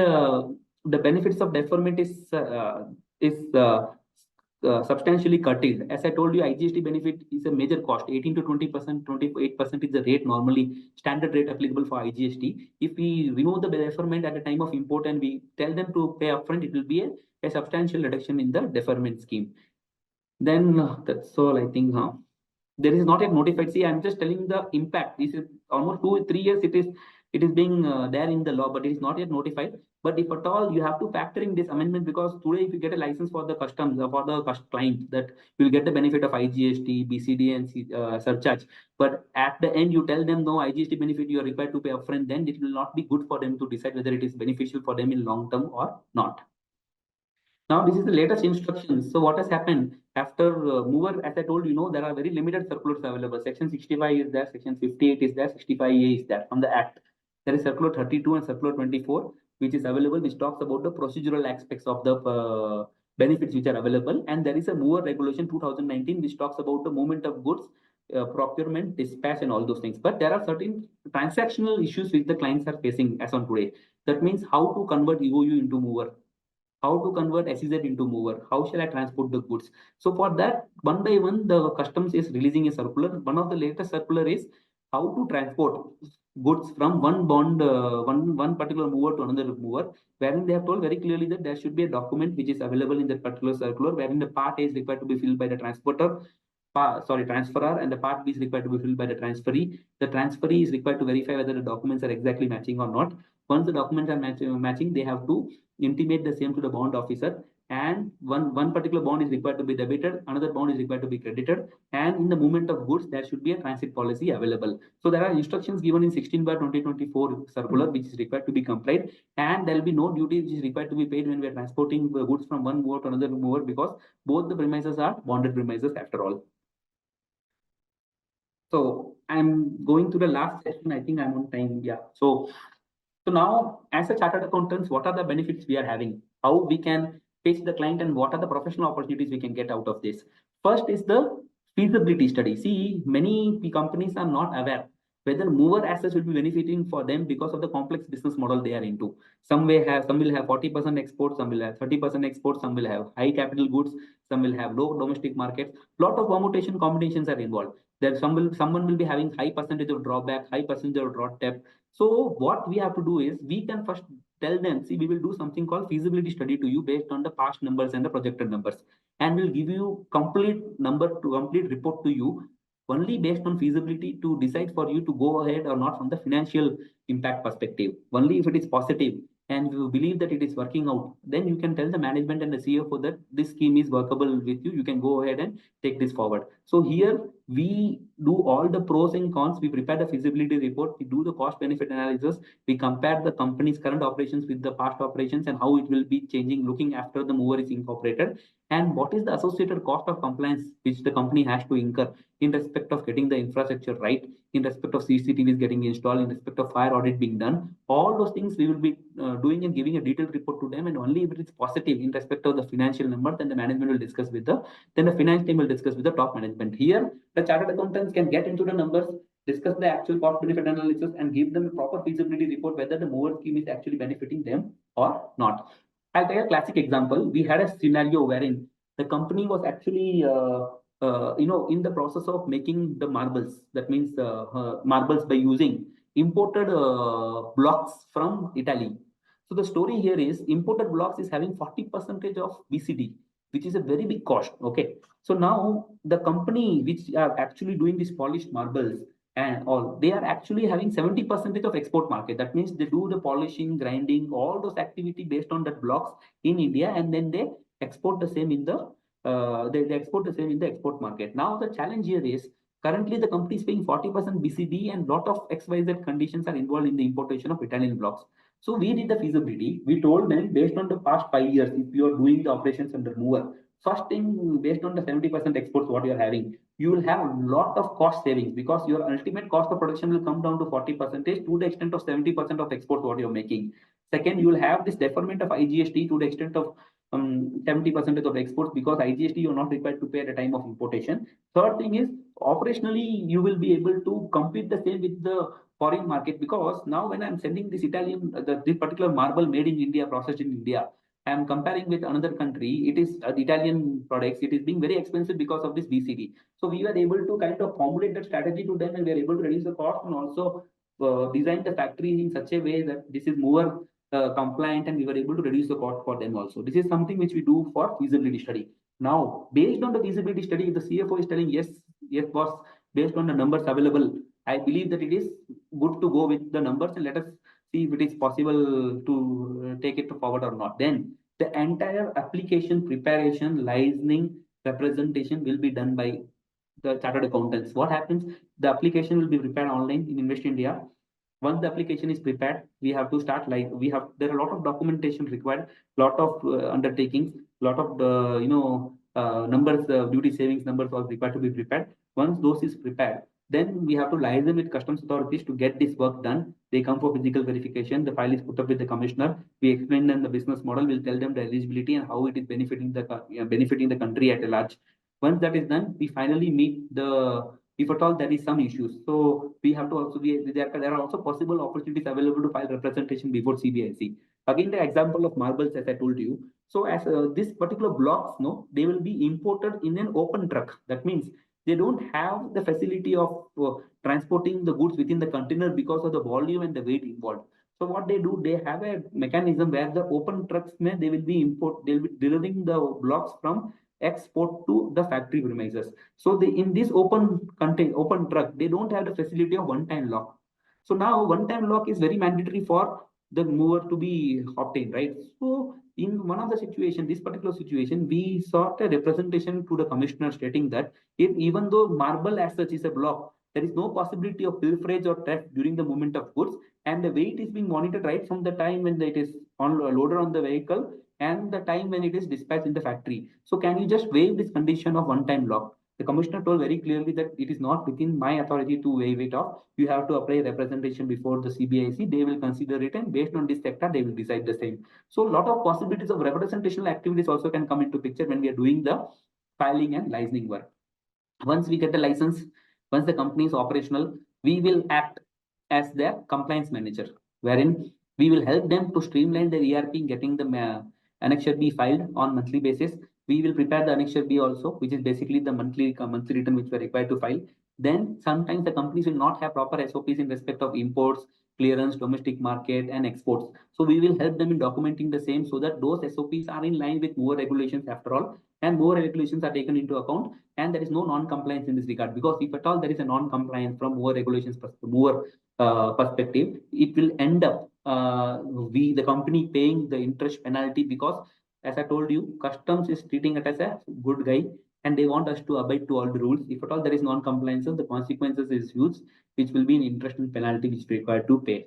the benefits of deferment is substantially curtailed. As I told you, IGST benefit is a major cost. 18 to 20%, 28% is the rate normally standard rate applicable for IGST. If we remove the deferment at the time of import and we tell them to pay upfront, it will be a substantial reduction in the deferment scheme. Then that's all I think. There is not yet notified. See, I'm just telling the impact. This is almost 2-3 years. It is being there in the law, but it is not yet notified. But if at all, you have to factor in this amendment, because today, if you get a license for the customs for the client, that you'll get the benefit of IGST, BCD, and surcharge. But at the end, you tell them no IGST benefit you are required to pay upfront. Then it will not be good for them to decide whether it is beneficial for them in long term or not. Now, this is the latest instructions. So what has happened after MOOWR, as I told you, there are very limited circulars available. Section 65 is there, section 58 is there, 65A is there from the Act. There is circular 32 and circular 24, which is available, which talks about the procedural aspects of the benefits which are available. And there is a MOOWR regulation 2019, which talks about the movement of goods, procurement, dispatch, and all those things. But there are certain transactional issues which the clients are facing as on today. That means how to convert EOU into MOOWR, how to convert SEZ into MOOWR, how shall I transport the goods. So for that, one by one, the customs is releasing a circular. One of the latest circular is how to transport goods from one bond, one particular MOOWR to another MOOWR, wherein they have told very clearly that there should be a document which is available in that particular circular, wherein the part A is required to be filled by the transferor, and the part B is required to be filled by the transferee. The transferee is required to verify whether the documents are exactly matching or not. Once the documents are matching, they have to intimate the same to the bond officer, and one particular bond is required to be debited, another bond is required to be credited, and in the movement of goods, there should be a transit policy available. So there are instructions given in 16/2024 circular, which is required to be complied, and there will be no duty which is required to be paid when we are transporting the goods from one MOOWR to another MOOWR, because both the premises are bonded premises after all. So I'm going to the last session. I think I'm on time. Yeah. So now, as a chartered accountants, what are the benefits we are having? How we can pitch the client, and what are the professional opportunities we can get out of this? First is the feasibility study. See, many companies are not aware whether MOOWR assets will be benefiting for them because of the complex business model they are into. Some will have 40% export, some will have 30% export, some will have high capital goods, some will have low domestic markets. Lot of permutation combinations are involved. There someone will be having high percentage of drawback, high percentage of draw debt. So what we have to do is we can first tell them, see, we will do something called feasibility study to you based on the past numbers and the projected numbers, and we'll give you complete report to you only based on feasibility to decide for you to go ahead or not from the financial impact perspective. Only if it is positive, and you believe that it is working out, then you can tell the management and the CFO that this scheme is workable with you. You can go ahead and take this forward. So here we do all the pros and cons. We prepare the feasibility report. We do the cost benefit analysis. We compare the company's current operations with the past operations and how it will be changing looking after the MOOWR is incorporated, and what is the associated cost of compliance which the company has to incur in respect of getting the infrastructure right, in respect of CCTVs getting installed, in respect of fire audit being done. All those things we will be doing and giving a detailed report to them, and only if it is positive in respect of the financial number, then the management will discuss with the finance team will discuss with the top management. Here, the chartered accountants can get into the numbers, discuss the actual cost benefit analysis, and give them a proper feasibility report whether the MOOWR scheme is actually benefiting them or not. I'll take a classic example. We had a scenario wherein the company was actually in the process of making the marbles. That means marbles by using imported blocks from Italy. So the story here is imported blocks is having 40% of BCD, which is a very big cost. Okay. So now the company which are actually doing these polished marbles and all, they are actually having 70% of export market. That means they do the polishing, grinding, all those activity based on that blocks in India, and then they export the same in the they export the same in the export market. Now the challenge here is currently the company is paying 40% BCD, and lot of XYZ conditions are involved in the importation of Italian blocks. So we did the feasibility. We told them based on the past 5 years, if you are doing the operations under MOOWR, first thing based on the 70% exports what you are having, you will have a lot of cost savings because your ultimate cost of production will come down to 40% to the extent of 70% of exports what you're making. Second, you will have this deferment of IGST to the extent of 70% of exports because IGST you're not required to pay at the time of importation. Third thing is operationally you will be able to compete the same with the foreign market, because now when I'm sending this this particular marble made in India, processed in India, I'm comparing with another country, it is the Italian products, it is being very expensive because of this BCD. So we were able to kind of formulate that strategy to them, and we are able to reduce the cost and also design the factory in such a way that this is more compliant, and we were able to reduce the cost for them also. This is something which we do for feasibility study. Now, based on the feasibility study, if the CFO is telling yes, yes, boss, based on the numbers available, I believe that it is good to go with the numbers, and let us see if it is possible to take it forward or not. Then the entire application preparation, licensing, representation will be done by the chartered accountants. What happens? The application will be prepared online in Invest India. Once the application is prepared, we have to start there are a lot of documentation required, lot of undertakings, lot of numbers, duty savings numbers are required to be prepared. Once those is prepared, then we have to liaise with customs authorities to get this work done. They come for physical verification. The file is put up with the commissioner. We explain them the business model. We'll tell them the eligibility and how it is benefiting the country at a large. Once that is done, we finally meet the, if at all there is some issues. So we have to also there are also possible opportunities available to file representation before CBIC. Again, the example of marbles, as I told you. So as this particular blocks, they will be imported in an open truck. That means they don't have the facility of transporting the goods within the container because of the volume and the weight involved. So what they do, they have a mechanism where the open trucks they will be delivering the blocks from export to the factory premises. So in this open truck, they don't have the facility of one-time lock. So now one-time lock is very mandatory for the MOOWR to be obtained, right? So in one of the situation, this particular situation, we sought a representation to the commissioner stating that if even though marble as such is a block, there is no possibility of pilferage or theft during the movement of goods, and the weight is being monitored right from the time when it is loaded on the vehicle and the time when it is dispatched in the factory. So can you just waive this condition of one-time lock? The commissioner told very clearly that it is not within my authority to waive it off. You have to apply representation before the CBIC. They will consider it, and based on this sector, they will decide the same. So a lot of possibilities of representational activities also can come into picture when we are doing the filing and licensing work. Once we get the license, once the company is operational, we will act as their compliance manager, wherein we will help them to streamline their ERP, getting the Annexure B filed on monthly basis. We will prepare the Annexure B also, which is basically the monthly return which we are required to file. Then sometimes the companies will not have proper SOPs in respect of imports, clearance, domestic market, and exports. So we will help them in documenting the same so that those SOPs are in line with MOOWR regulations after all. and more regulations are taken into account, and there is no non-compliance in this regard. Because if at all there is a non-compliance from MOOWR regulations perspective, it will end up the company paying the interest penalty, because as I told you, customs is treating it as a good guy and they want us to abide to all the rules. If at all there is non-compliances, the consequences is huge, which will be an interest and penalty which we require to pay.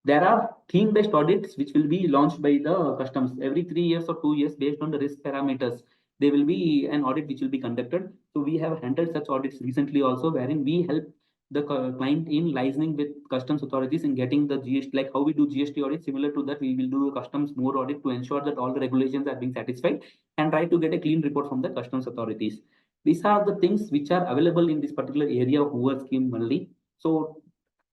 There are theme-based audits which will be launched by the customs every 3 years or 2 years based on the risk parameters. There will be an audit which will be conducted. So we have handled such audits recently also, wherein we help the client in licensing with customs authorities and getting the GST, like how we do GST audit. Similar to that, we will do a customs MOOWR audit to ensure that all the regulations are being satisfied and try to get a clean report from the customs authorities. These are the things which are available in this particular area of MOOWR scheme only. So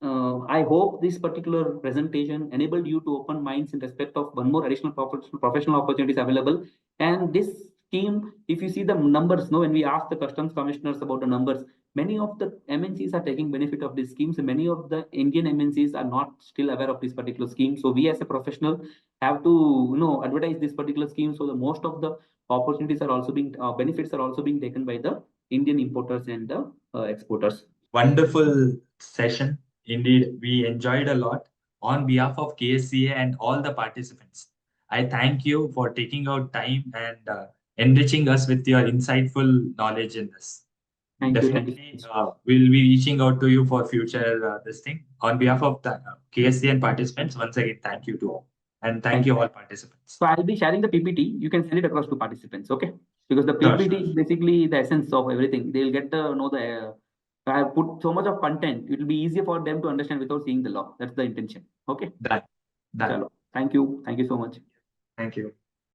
I hope this particular presentation enabled you to open minds in respect of one more additional professional opportunities available. And this scheme, if you see the numbers, when we ask the customs commissioners about the numbers, many of the MNCs are taking benefit of these schemes. Many of the Indian MNCs are not still aware of this particular scheme. So we as a professional have to advertise this particular scheme. So the most of the opportunities are also being benefits are also being taken by the Indian importers and the exporters.
Wonderful session. Indeed, we enjoyed a lot. On behalf of KSCAA and all the participants, I thank you for taking out time and enriching us with your insightful knowledge in this.
Thank
Definitely,
you.
we'll be reaching out to you for future this thing. On behalf of the KSCAA and participants, once again, thank you to all. And thank you all participants.
So I'll be sharing the PPT. You can send it across to participants, okay? Because the PPT is basically the essence of everything. They'll get to know the. I have put so much of content. It will be easier for them to understand without seeing the law. That's the intention. Okay.
Done.
Thank you. Thank you so much.
Thank you.